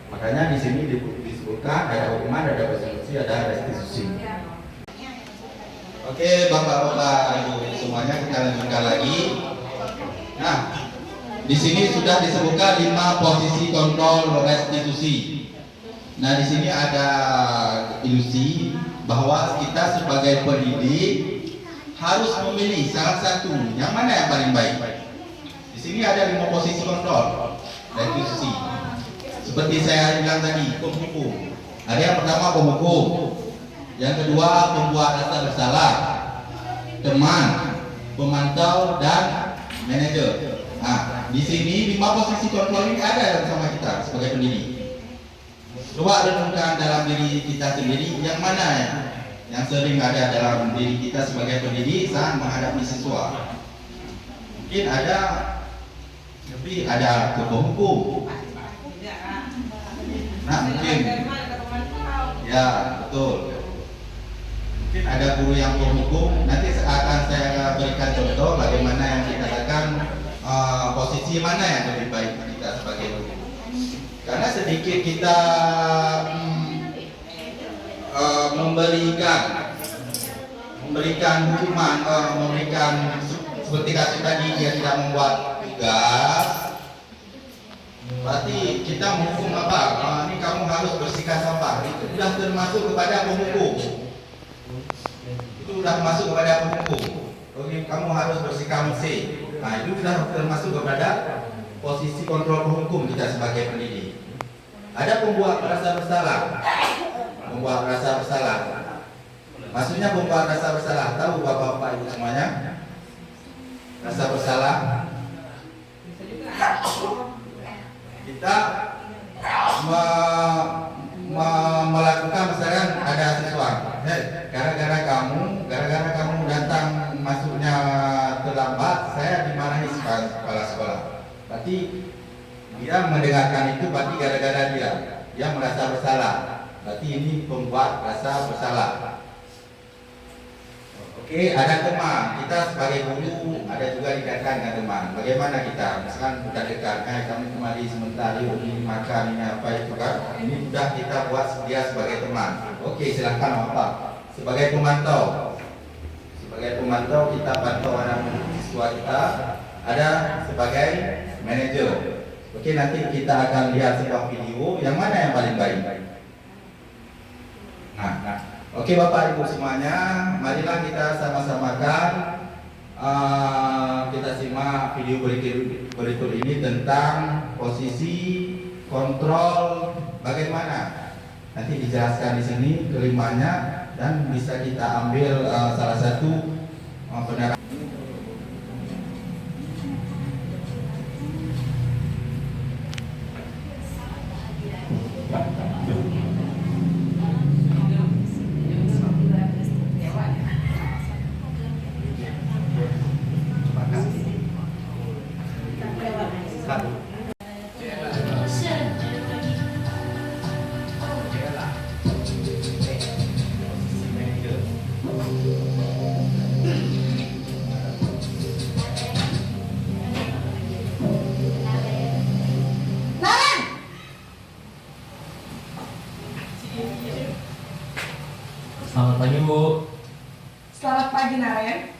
Makanya di sini disebutkan ada hukuman, ada resolusi, ada restitusi. Oke, bapak-bapak, ibu semuanya, kita lanjutkan lagi. Nah, di sini sudah disebutkan 5 posisi kontrol restitusi. Nah, di sini ada ilusi bahwa kita sebagai pendidik harus memilih salah satu yang mana yang paling baik. Di sini ada 5 posisi kontrol restitusi. Seperti saya bilang tadi, penghukum. Ada yang pertama penghukum, yang kedua pembuat rasa bersalah, teman, pemantau, dan manajer. Nah, di sini 5 posisi kontrol ini ada bersama kita sebagai pendidik. Coba renungkan dalam diri kita sendiri, yang mana yang sering ada dalam diri kita sebagai pendidik saat menghadapi siswa. Mungkin ada ketua hukum. Nah, mungkin ya betul. Mungkin ada guru yang penghukum. Nanti akan saya berikan contoh bagaimana yang kita katakan posisi mana yang lebih baik kita sebagai guru. Karena sedikit kita memberikan hukuman, seperti kasus tadi dia tidak membuat tugas, berarti kita menghukum apa? Ini kamu harus bersihkan sampah. Itu sudah termasuk kepada penghukum. Itu sudah masuk kepada penghukum. Oke, kamu harus bersihkan mesin. Nah, itu sudah termasuk kepada posisi kontrol penghukum kita sebagai pendidik. Ada pembuat rasa bersalah. Pembuat rasa bersalah. Maksudnya pembuat rasa bersalah. Tahu bapak-bapak ibu semuanya? Rasa bersalah. Kita melakukan misalkan ada siswa. Gara-gara kamu datang masuknya terlambat, saya dimarahi kepala sekolah. Berarti dia mendengarkan itu, berarti gara-gara dia merasa bersalah. Berarti ini pembuat rasa bersalah. Oke, ada teman. Kita sebagai guru ada juga dikaitkan dengan teman. Bagaimana kita? Misalkan kita dekat, kami kembali sebentar, yuk ini makan, ini apa itu kan? Ini sudah kita buat dia sebagai teman. Oke, silahkan bapak. Sebagai pemantau. Sebagai pemantau kita pantau anak siswa kita. Ada sebagai manajer. Oke, nanti kita akan lihat sebuah video yang mana yang paling baik. Nah. Oke bapak ibu semuanya, marilah kita sama-samakan kita simak video berikut ini tentang posisi kontrol bagaimana. Nanti dijelaskan di sini kelimanya dan bisa kita ambil salah satu penerapan. Selamat pagi Bu. Selamat pagi Naren.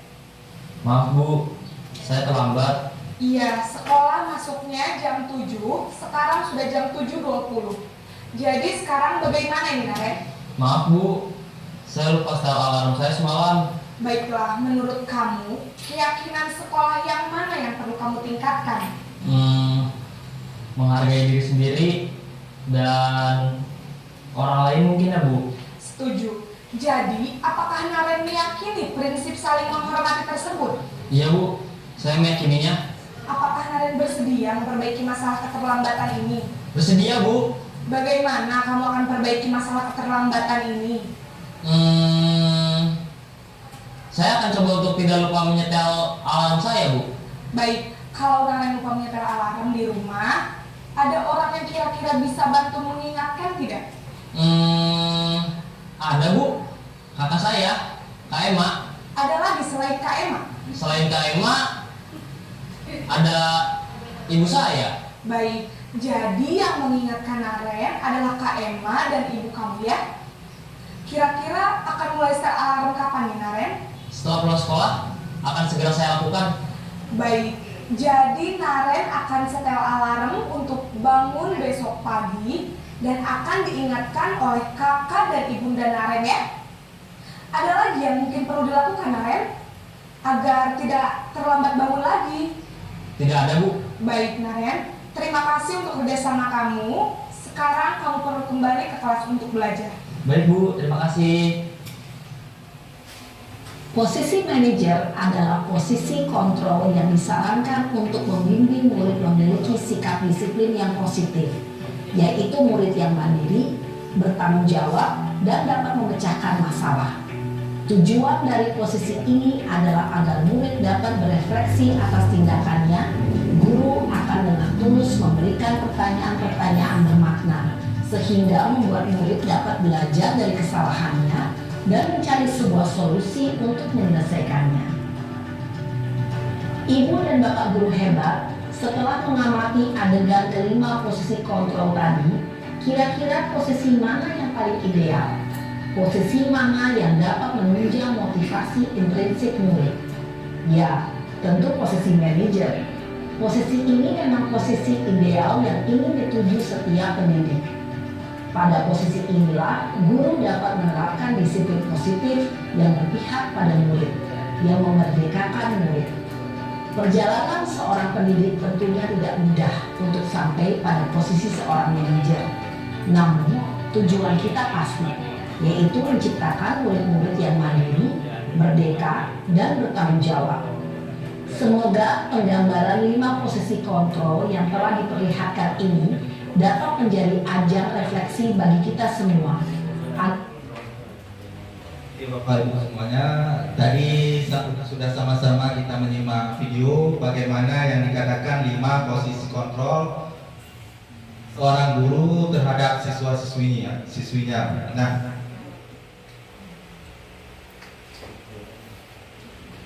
Maaf Bu, saya terlambat. Iya, sekolah masuknya jam 7, sekarang sudah jam 7.20. Jadi sekarang bagaimana ini Naren? Maaf Bu, saya lupa setel alarm saya semalam. Baiklah, menurut kamu, keyakinan sekolah yang mana yang perlu kamu tingkatkan? Menghargai diri sendiri dan orang lain mungkin ya Bu. Setuju. Jadi, apakah Naren meyakini prinsip saling menghormati tersebut? Iya Bu, saya meyakininya. Apakah Naren bersedia memperbaiki masalah keterlambatan ini? Bersedia Bu. Bagaimana kamu akan perbaiki masalah keterlambatan ini? Saya akan coba untuk tidak lupa menyetel alarm saya Bu. Baik, kalau Naren lupa menyetel alarm di rumah, ada orang yang kira-kira bisa bantu mengingatkan tidak? Ada Bu, kakak saya, Kak Emma. Ada lagi selain Kak Emma? Selain Kak Emma, ada ibu saya. Baik, jadi yang mengingatkan Naren adalah Kak Emma dan ibu kamu ya. Kira-kira akan mulai setel alarm kapan nih Naren? Setelah pulang sekolah akan segera saya lakukan. Baik, jadi Naren akan setel alarm untuk bangun besok pagi dan akan diingatkan oleh kakak dan ibunda Naren ya. Ada lagi yang mungkin perlu dilakukan Naren agar tidak terlambat bangun lagi? Tidak ada, Bu. Baik Naren, terima kasih untuk kerjasama kamu. Sekarang kamu perlu kembali ke kelas untuk belajar. Baik, Bu. Terima kasih. Posisi manajer adalah posisi kontrol yang disarankan untuk membimbing murid memiliki sikap disiplin yang positif, yaitu murid yang mandiri, bertanggung jawab, dan dapat memecahkan masalah. Tujuan dari posisi ini adalah agar murid dapat berefleksi atas tindakannya. Guru akan dengan tulus memberikan pertanyaan-pertanyaan bermakna, sehingga membuat murid dapat belajar dari kesalahannya dan mencari sebuah solusi untuk menyelesaikannya. Ibu dan bapak guru hebat, setelah mengamati adegan kelima posisi kontrol tadi, kira-kira posisi mana yang paling ideal? Posisi mana yang dapat menunjang motivasi intrinsik murid? Ya, tentu posisi manajer. Posisi ini memang posisi ideal yang ingin dituju setiap pendidik. Pada posisi inilah, guru dapat menerapkan disiplin positif yang berpihak pada murid, yang memerdekakan murid. Perjalanan seorang pendidik tentunya tidak mudah untuk sampai pada posisi seorang manajer. Namun, tujuan kita pasti, yaitu menciptakan murid-murid yang mandiri, merdeka, dan bertanggung jawab. Semoga penggambaran 5 posisi kontrol yang telah diperlihatkan ini dapat menjadi ajang refleksi bagi kita semua. Oke Bapak Ibu semuanya, tadi sudah sama-sama kita menyimak video bagaimana yang dikatakan 5 posisi kontrol seorang guru terhadap siswinya. Nah,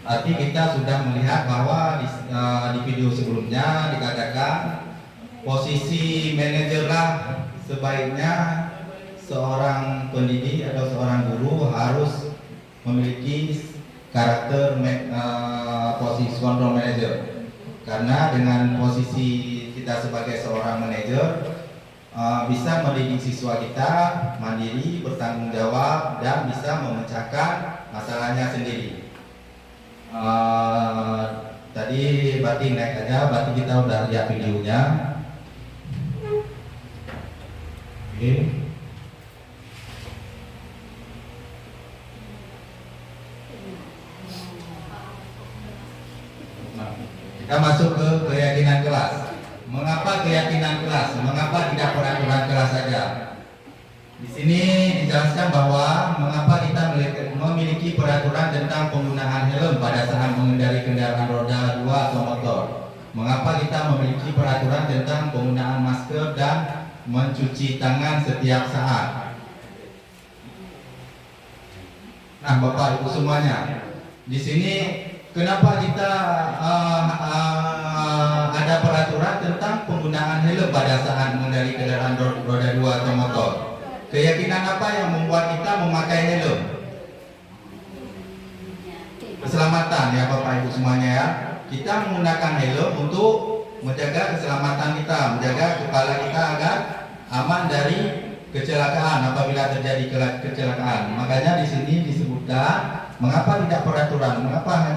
arti kita sudah melihat bahwa di video sebelumnya dikatakan posisi manajer lah sebaiknya seorang pendidik atau seorang guru harus memiliki karakter posisi kontrol manager, karena dengan posisi kita sebagai seorang manajer bisa mendidik siswa kita mandiri, bertanggung jawab, dan bisa memecahkan masalahnya sendiri. Tadi berarti naik aja, berarti kita udah lihat videonya. Oke. Nah, kita masuk ke keyakinan kelas. Mengapa keyakinan kelas? Mengapa tidak peraturan kelas saja? Di sini dijelaskan bahwa mengapa kita memiliki peraturan tentang penggunaan helm pada saat mengendarai kendaraan roda 2 atau motor. Mengapa kita memiliki peraturan tentang penggunaan masker dan mencuci tangan setiap saat. Nah, Bapak Ibu semuanya, di sini kenapa kita ada peraturan tentang penggunaan helm pada saat mengendarai kendaraan roda 2 atau motor? Keyakinan apa yang membuat kita memakai helm? Keselamatan ya Bapak Ibu semuanya ya. Kita menggunakan helm untuk menjaga keselamatan kita, menjaga kepala kita agar aman dari kecelakaan apabila terjadi kecelakaan. Makanya di sini disebutkan mengapa tidak peraturan, mengapa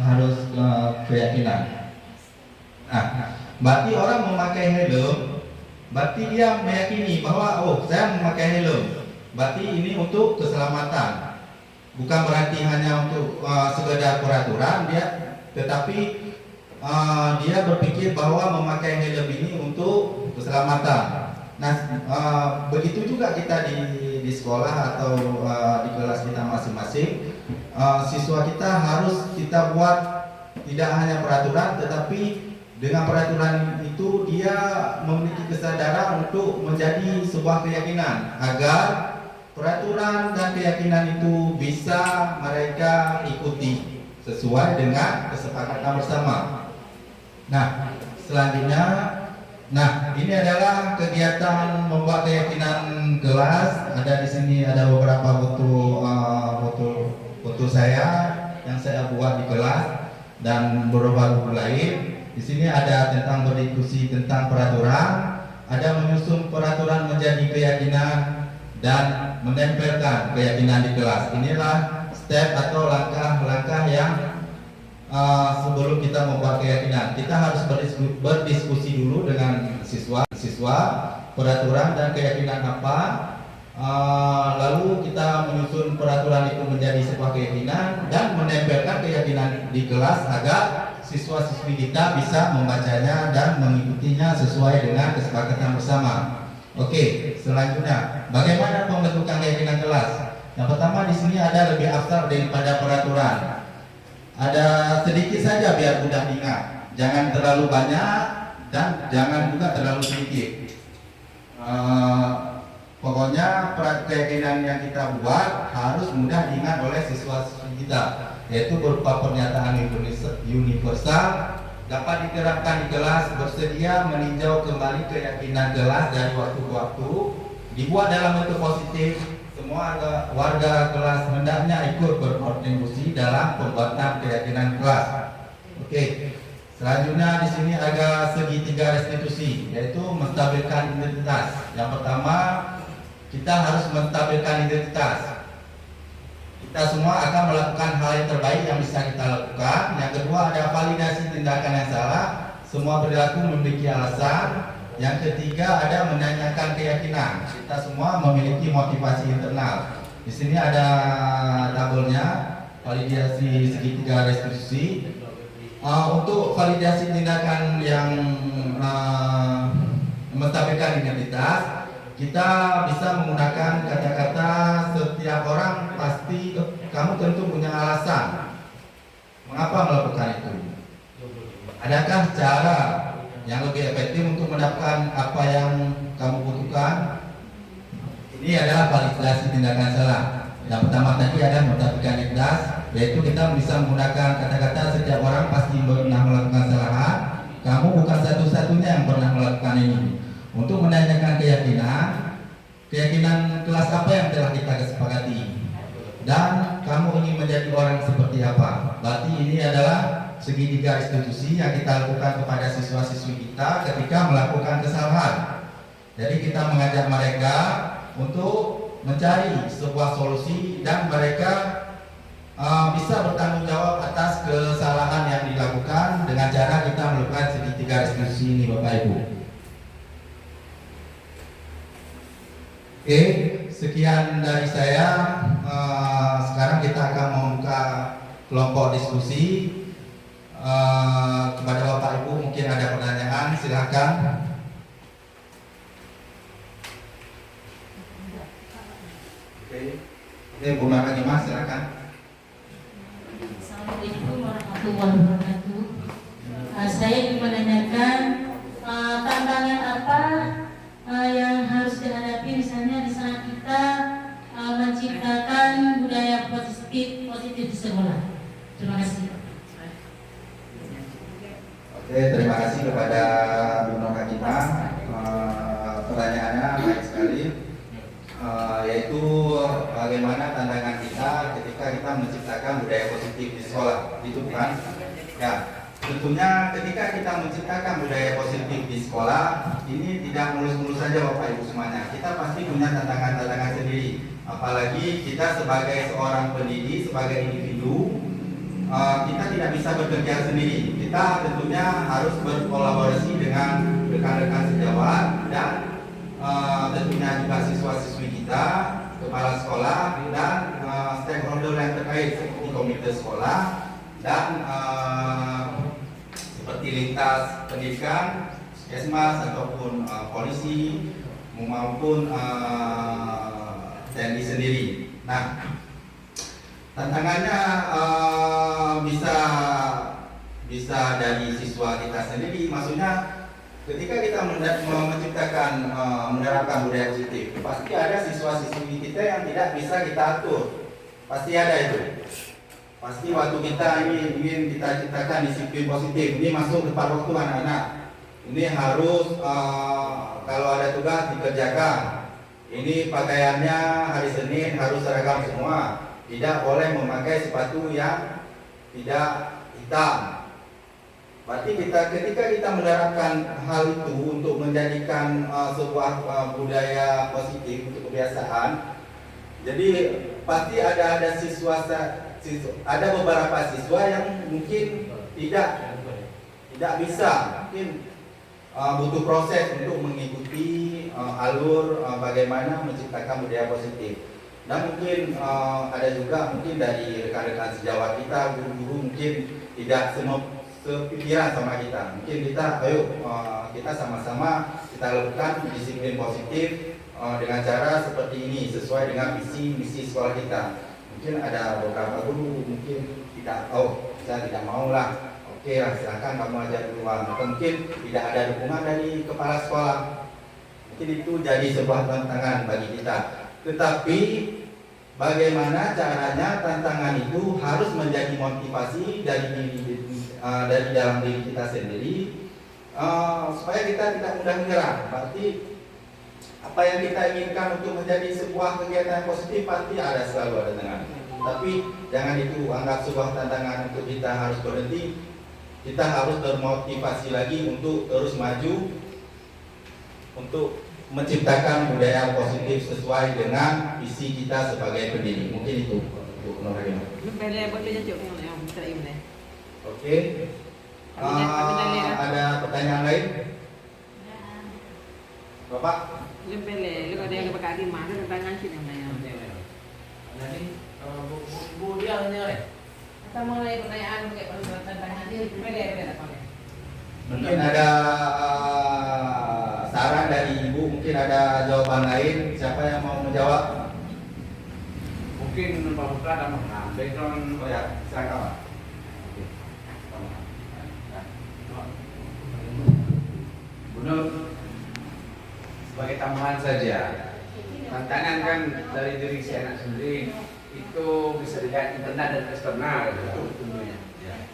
harus keyakinan. Nah, berarti orang memakai helm, berarti dia meyakini bahwa saya memakai helm, berarti ini untuk keselamatan. Bukan berarti hanya untuk sekedar peraturan dia, tetapi dia berpikir bahwa memakai helm ini untuk keselamatan. Nah, begitu juga kita di sekolah atau di kelas kita masing-masing, siswa kita harus kita buat tidak hanya peraturan, tetapi dengan peraturan itu dia memiliki kesadaran untuk menjadi sebuah keyakinan agar peraturan dan keyakinan itu bisa mereka ikuti sesuai dengan kesepakatan bersama. Nah, selanjutnya, ini adalah kegiatan membuat keyakinan kelas. Ada di sini ada beberapa foto saya yang saya buat di kelas dan beberapa buku lain. Di sini ada tentang berdiskusi tentang peraturan, ada menyusun peraturan menjadi keyakinan dan menempelkan keyakinan di kelas. Inilah step atau langkah-langkah yang sebelum kita membuat keyakinan. Kita harus berdiskusi dulu dengan siswa peraturan dan keyakinan apa. Lalu kita menyusun peraturan itu menjadi sebuah keyakinan dan menempelkan keyakinan di kelas agar siswa-siswi kita bisa membacanya dan mengikutinya sesuai dengan kesepakatan bersama. Oke, selanjutnya bagaimana pembentukan keyakinan kelas? Yang pertama di sini ada lebih abstrak daripada peraturan. Ada sedikit saja biar mudah diingat. Jangan terlalu banyak dan jangan juga terlalu sedikit. Pokoknya keyakinan yang kita buat harus mudah diingat oleh siswa-siswi kita, yaitu berupa pernyataan universal, dapat diterapkan di kelas, bersedia meninjau kembali keyakinan kelas dari waktu ke waktu, dibuat dalam bentuk positif. Semua warga kelas hendaknya ikut berkontribusi dalam pembuatan keyakinan kelas. Oke. Selanjutnya di sini ada segitiga restitusi, yaitu menstabilkan identitas. Yang pertama, kita harus menstabilkan identitas. Kita semua akan melakukan hal yang terbaik yang bisa kita lakukan. Yang kedua ada validasi tindakan yang salah. Semua perilaku memiliki alasan. Yang ketiga ada menanyakan keyakinan. Kita semua memiliki motivasi internal. Di sini ada tabelnya validasi segitiga restitusi. Untuk validasi tindakan yang menstabilkan identitas, kita bisa menggunakan kata-kata setiap orang pasti kamu tentu punya alasan mengapa melakukan itu. Adakah cara yang lebih efektif untuk mendapatkan apa yang kamu butuhkan? Ini adalah validasi tindakan salah. Yang pertama tadi ada menstabilkan identitas, yaitu kita bisa menggunakan kata-kata setiap orang pasti pernah melakukan kesalahan. Kamu bukan satu-satunya yang pernah melakukan ini. Untuk menanyakan keyakinan kelas apa yang telah kita kesepakati, dan kamu ingin menjadi orang seperti apa. Berarti ini adalah segitiga restitusi yang kita lakukan kepada siswa-siswi kita ketika melakukan kesalahan. Jadi kita mengajak mereka untuk mencari sebuah solusi dan mereka bisa bertanggung jawab atas kesalahan yang dilakukan dengan cara kita melakukan segitiga restitusi ini, Bapak Ibu. Oke, sekian dari saya. Sekarang kita akan membuka kelompok diskusi. Kepada Bapak Ibu mungkin ada pertanyaan, silakan. Oke, Bu Mara Mas, silakan. Assalamualaikum warahmatullahi wabarakatuh. Saya ingin menanyakan tantangan apa yang harus dihadapi misalnya di saat kita menciptakan budaya positif di sekolah. Terima kasih. Oke, terima kasih kepada Bu Nora kita. Pertanyaannya baik sekali, yaitu bagaimana tantangan kita ketika kita menciptakan budaya positif di sekolah, itu kan? Ya, tentunya ketika kita menciptakan budaya positif di sekolah, ini tidak mulus-mulus saja Bapak Ibu semuanya. Kita pasti punya tantangan-tantangan sendiri. Apalagi kita sebagai seorang pendidik, sebagai individu, kita tidak bisa bekerja sendiri. Kita tentunya harus berkolaborasi dengan rekan-rekan sejawat dan tentunya juga siswa-siswi kita, kepala sekolah dan stakeholder yang terkait seperti komite sekolah dan seperti lintas pendidikan, Puskesmas ataupun polisi maupun TNI sendiri. Nah, tantangannya bisa dari siswa kita sendiri. Maksudnya ketika kita menciptakan menerapkan budaya positif, pasti ada siswa-siswi kita yang tidak bisa kita atur. Pasti ada itu. pasti waktu kita ingin kita ciptakan disiplin positif, ini masuk tepat waktu anak-anak. Ini harus kalau ada tugas dikerjakan. Ini pakaiannya hari Senin harus seragam semua. Tidak boleh memakai sepatu yang tidak hitam. Berarti ketika kita menerapkan hal itu untuk menjadikan sebuah budaya positif untuk kebiasaan, jadi pasti ada ada beberapa siswa yang mungkin tidak bisa, mungkin butuh proses untuk mengikuti alur bagaimana menciptakan budaya positif. Dan mungkin ada juga mungkin dari rekan-rekan sejawat kita, guru-guru mungkin tidak sepikiran sama kita. Mungkin kita sama-sama kita lakukan disiplin positif dengan cara seperti ini, sesuai dengan visi misi sekolah kita. Mungkin ada beberapa guru mungkin tidak, saya tidak mau lah. Oke lah, silakan kamu ajar duluan. Atau mungkin tidak ada dukungan dari kepala sekolah. Mungkin itu jadi sebuah tantangan bagi kita. Tetapi bagaimana caranya tantangan itu harus menjadi motivasi dari dalam diri kita sendiri, supaya kita tidak mudah menyerah. Berarti apa yang kita inginkan untuk menjadi sebuah kegiatan positif pasti selalu ada tantangan. Tapi jangan itu anggap sebuah tantangan untuk kita harus berhenti. Kita harus termotivasi lagi untuk terus maju, untuk menciptakan budaya positif sesuai dengan visi kita sebagai pendiri. Mungkin itu Bu Nur Halimah. Oke. Ada pertanyaan lain? Bapak? Bu dia hanya Kita mulai pertanyaan Mungkin ada saran dari Ibu, mungkin ada jawaban lain. Siapa yang mau menjawab? mungkin Pak Putra ada background. Oh ya, silakan Pak. Bu Nur, sebagai tambahan saja, tantangan kan dari diri si anak sendiri itu bisa dilihat internal dan eksternal tentunya.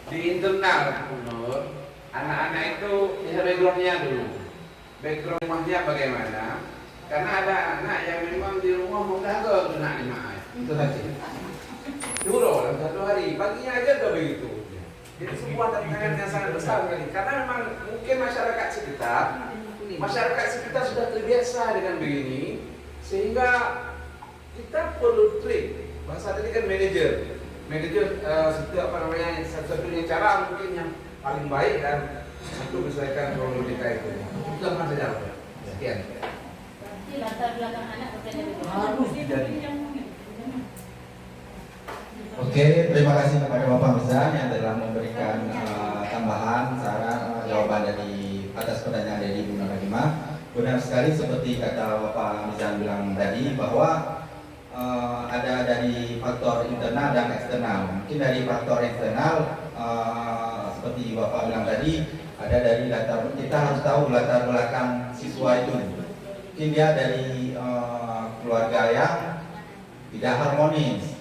Di internal Bu Nur, anak-anak itu lihat backgroundnya dulu. Background rumahnya bagaimana? Karena ada anak yang memang di rumah mau gagal kena 5 ayat. Itu saja. Dulu dalam 1 hari, paginya aja udah begitu. Jadi sebuah tantangan yang sangat besar sekali. Karena memang mungkin masyarakat sekitar sudah terbiasa dengan begini, sehingga kita perlu trik. Bahasa tadi kan manajer setiap satu-satunya cara mungkin yang paling baik dan untuk menyelesaikan problem kita itu. Itu apa saja? Sekian. Latar belakang anak Harus jadi. Oke, terima kasih kepada Bapak Mizan yang telah memberikan tambahan saran jawaban dari atas pertanyaan dari Ibu Nur Halimah. Benar sekali seperti kata Bapak Mizan bilang tadi bahwa ada dari faktor internal dan eksternal. Mungkin dari faktor eksternal seperti Bapak bilang tadi ada dari kita harus tahu latar belakang siswa itu. Mungkin dia dari keluarga yang tidak harmonis.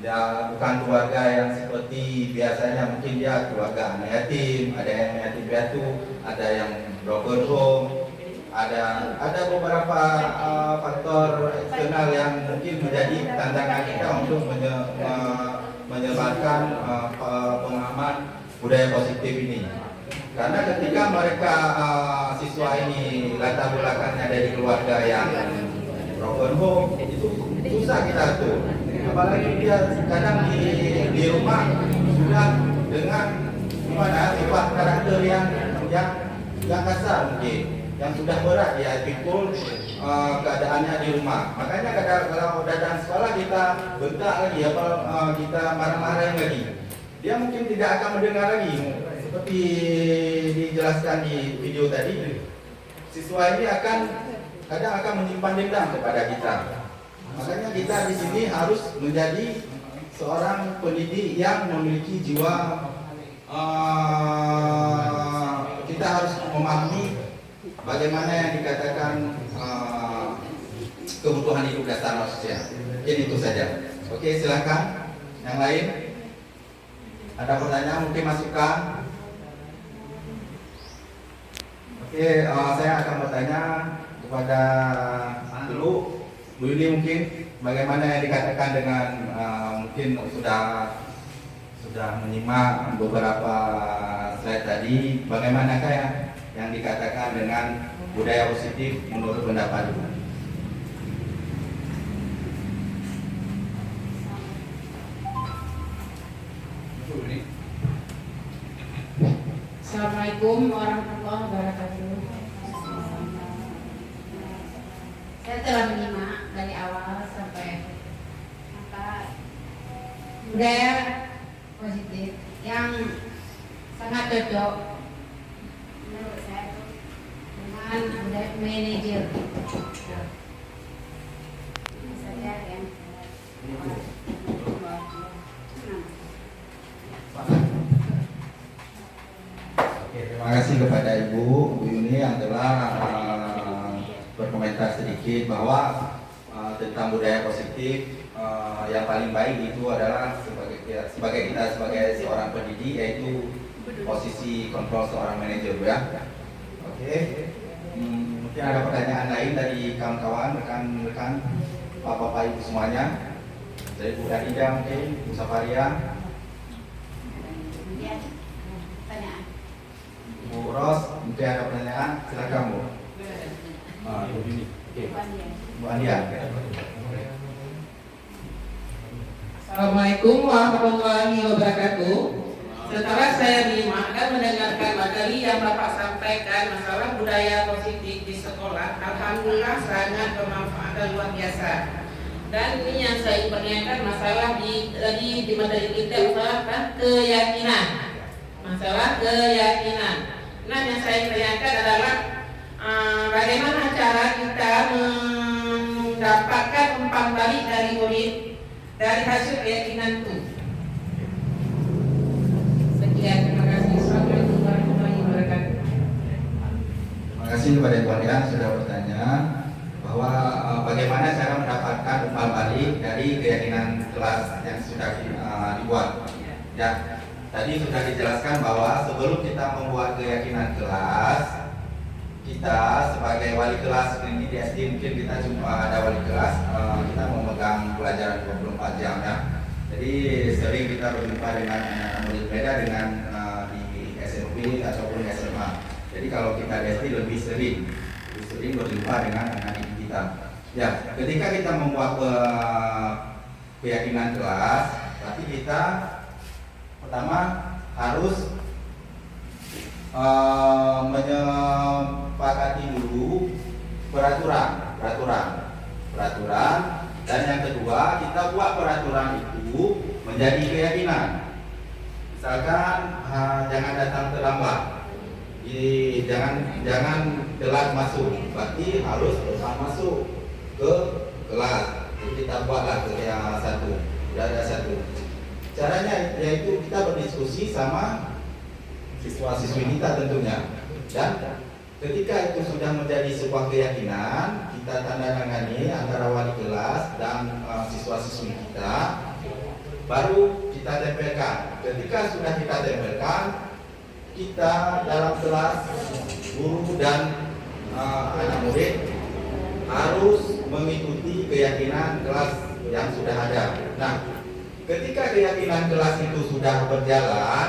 Bukan keluarga yang seperti biasanya, mungkin dia keluarga anak yatim, ada yang yatim piatu, ada yang broken home, ada beberapa faktor eksternal yang mungkin menjadi tantangan kita untuk menyebarkan pemahaman budaya positif ini. Karena ketika mereka siswa ini latar belakangnya dari keluarga yang broken home, itu susah kita atur. Apalagi dia kadang di rumah sudah dengan sifat karakter yang kasar mungkin, yang sudah berat dia pikul keadaannya di rumah. Makanya kalau datang sekolah kita bentak lagi, kita marah-marahin lagi, dia mungkin tidak akan mendengar lagi. Seperti dijelaskan di video tadi, siswa ini kadang akan menyimpan dendam kepada kita. Makanya kita di sini harus menjadi seorang pendidik yang memiliki jiwa. Kita harus memahami bagaimana yang dikatakan kebutuhan hidup dasar manusia. Jadi itu saja. Oke, silakan. Yang lain. Ada pertanyaan mungkin masukan? Oke, saya akan bertanya kepada dulu Bu Yuli mungkin bagaimana yang dikatakan dengan mungkin sudah menyimak beberapa slide tadi, bagaimanakah yang dikatakan dengan budaya positif menurut pendapat Ibu? Assalamualaikum warahmatullahi wabarakatuh. Saya telah menyimak dari awal sampai budaya positif yang sangat cocok menurut saya dengan budaya manajer. Saya yang Terima kasih kepada Bu Yuni yang telah berkomentar sedikit bahwa tentang budaya positif yang paling baik itu adalah sebagai kita sebagai seorang pendidik, yaitu posisi kontrol seorang manajer ya. Oke. Mungkin ada pertanyaan lain dari kawan-kawan, rekan-rekan, bapak-bapak ibu semuanya. Dari Bu Radida mungkin, Bu Safaria, Bu Ros, mungkin ada pertanyaan, silakan Bu. Bu Andia. Assalamualaikum warahmatullahi wabarakatuh. Setelah saya menyimak dan mendengarkan materi yang Bapak sampaikan masalah budaya positif di sekolah, alhamdulillah sangat bermanfaat dan luar biasa. Dan ini yang saya ingin masalah di materi kita masalah keyakinan. Masalah keyakinan. Nah, yang saya tanyakan adalah bagaimana cara kita mendapatkan umpan balik dari murid dari hasil keyakinan itu. Sekian, terima kasih. Assalamualaikum warahmatullahi wabarakatuh. Terima kasih kepada Ibu Andia sudah bertanya bahwa bagaimana cara mendapatkan umpan balik dari keyakinan kelas yang sudah dibuat. Ya. Tadi sudah dijelaskan bahwa sebelum kita membuat keyakinan kelas, kita sebagai wali kelas ini di SD mungkin kita cuma ada wali kelas, kita memegang pelajaran 24 jam ya. Jadi sering kita berjumpa dengan anak-anak murid beda dengan di SMP ataupun SMA. Jadi kalau kita di SD lebih sering berjumpa dengan anak didik kita. Ya, ketika kita membuat keyakinan kelas, berarti kita pertama harus menyepakati dulu peraturan, dan yang kedua kita buat peraturan itu menjadi keyakinan. Misalkan jangan datang terlambat, jangan telat masuk, berarti harus tepat masuk ke kelas. Kita buatlah yang satu, sudah ada satu. Caranya yaitu kita berdiskusi sama siswa-siswi kita tentunya, dan ketika itu sudah menjadi sebuah keyakinan, kita tanda tangani antara wali kelas dan siswa-siswi kita, baru kita tempelkan. Ketika sudah kita tempelkan, kita dalam kelas, guru dan anak murid harus mengikuti keyakinan kelas yang sudah ada. Nah, ketika keyakinan kelas itu sudah berjalan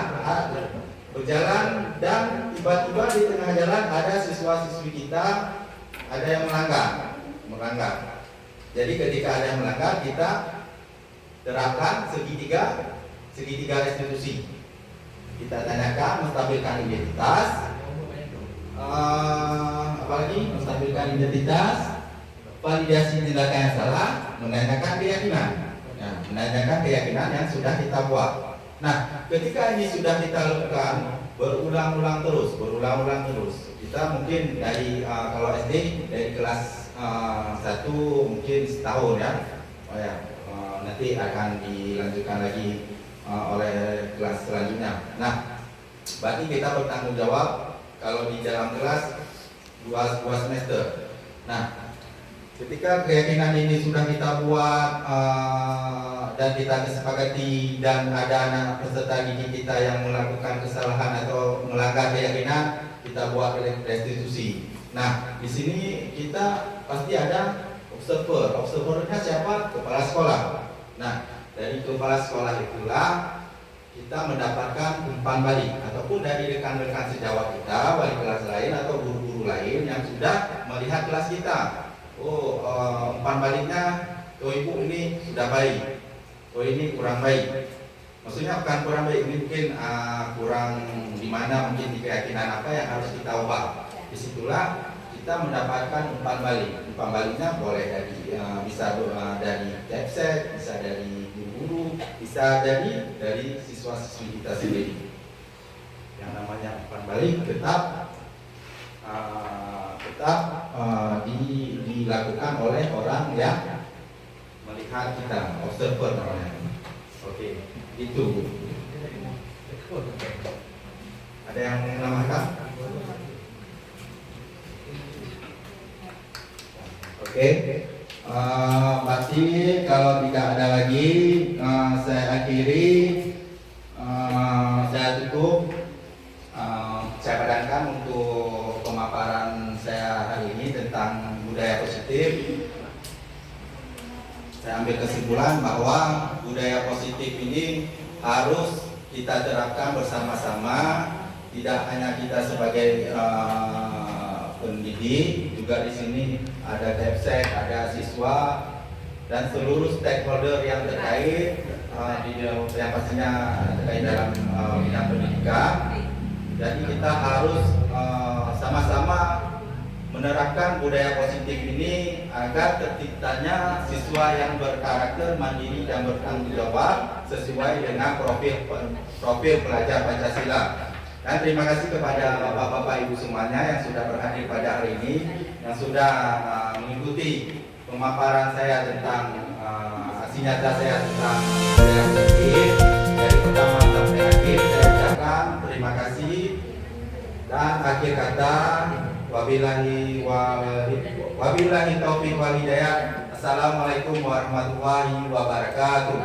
dan tiba-tiba di tengah jalan ada siswa-siswi kita ada yang melanggar. Jadi ketika ada yang melanggar, kita terapkan segitiga restitusi. Kita tanyakan, menstabilkan identitas, apalagi menstabilkan identitas, validasi tindakan yang salah, menanyakan keyakinan. Menanyakan keyakinan yang sudah kita buat. Nah, ketika ini sudah kita lakukan berulang-ulang terus, kita mungkin dari kalau SD dari kelas 1 mungkin setahun ya, nanti akan dilanjutkan lagi oleh kelas selanjutnya. Nah, berarti kita bertanggung jawab kalau di dalam kelas 2 semester. Nah, ketika keyakinan ini sudah kita buat dan kita kesepakati dan ada anak peserta didik kita yang melakukan kesalahan atau melanggar keyakinan, kita buat restitusi. Nah, di sini kita pasti ada observer. Observernya siapa? Kepala sekolah. Nah, dari kepala sekolah itulah kita mendapatkan umpan balik ataupun dari rekan-rekan sejawat kita, wali kelas lain atau guru-guru lain yang sudah melihat kelas kita. Oh, umpan baliknya, oh ibu ini sudah baik, oh ini kurang baik. Maksudnya bukan kurang baik, ini mungkin kurang di mana, mungkin di keyakinan apa yang harus kita ubah. Disitulah kita mendapatkan umpan balik. Umpan baliknya boleh dari bisa dari website, bisa dari guru, bisa dari siswa-siswi kita sendiri. Yang namanya umpan balik tetap dilakukan oleh orang yang melihat kita, observer namanya. Oke, itu. Ada yang menambahkan? Oke, berarti kalau tidak ada lagi, saya akhiri, saya tutup. Saya padankan untuk pemaparan saya hari ini tentang budaya positif. Saya ambil kesimpulan bahwa budaya positif ini harus kita terapkan bersama-sama, tidak hanya kita sebagai pendidik, juga di sini ada DepSec, ada siswa dan seluruh stakeholder yang terkait yang pastinya terkait dalam bidang pendidikan. Jadi kita harus sama-sama menerapkan budaya positif ini agar terciptanya siswa yang berkarakter mandiri dan bertanggung jawab sesuai dengan profil pelajar Pancasila. Dan terima kasih kepada bapak-bapak ibu semuanya yang sudah berhadir pada hari ini, yang sudah mengikuti pemaparan saya tentang aksi nyata saya tentang budaya positif. Dari pertama sampai akhir saya ucapkan terima kasih, dan akhir kata wabillahi taufiq wal hidayah. Assalamualaikum warahmatullahi wabarakatuh.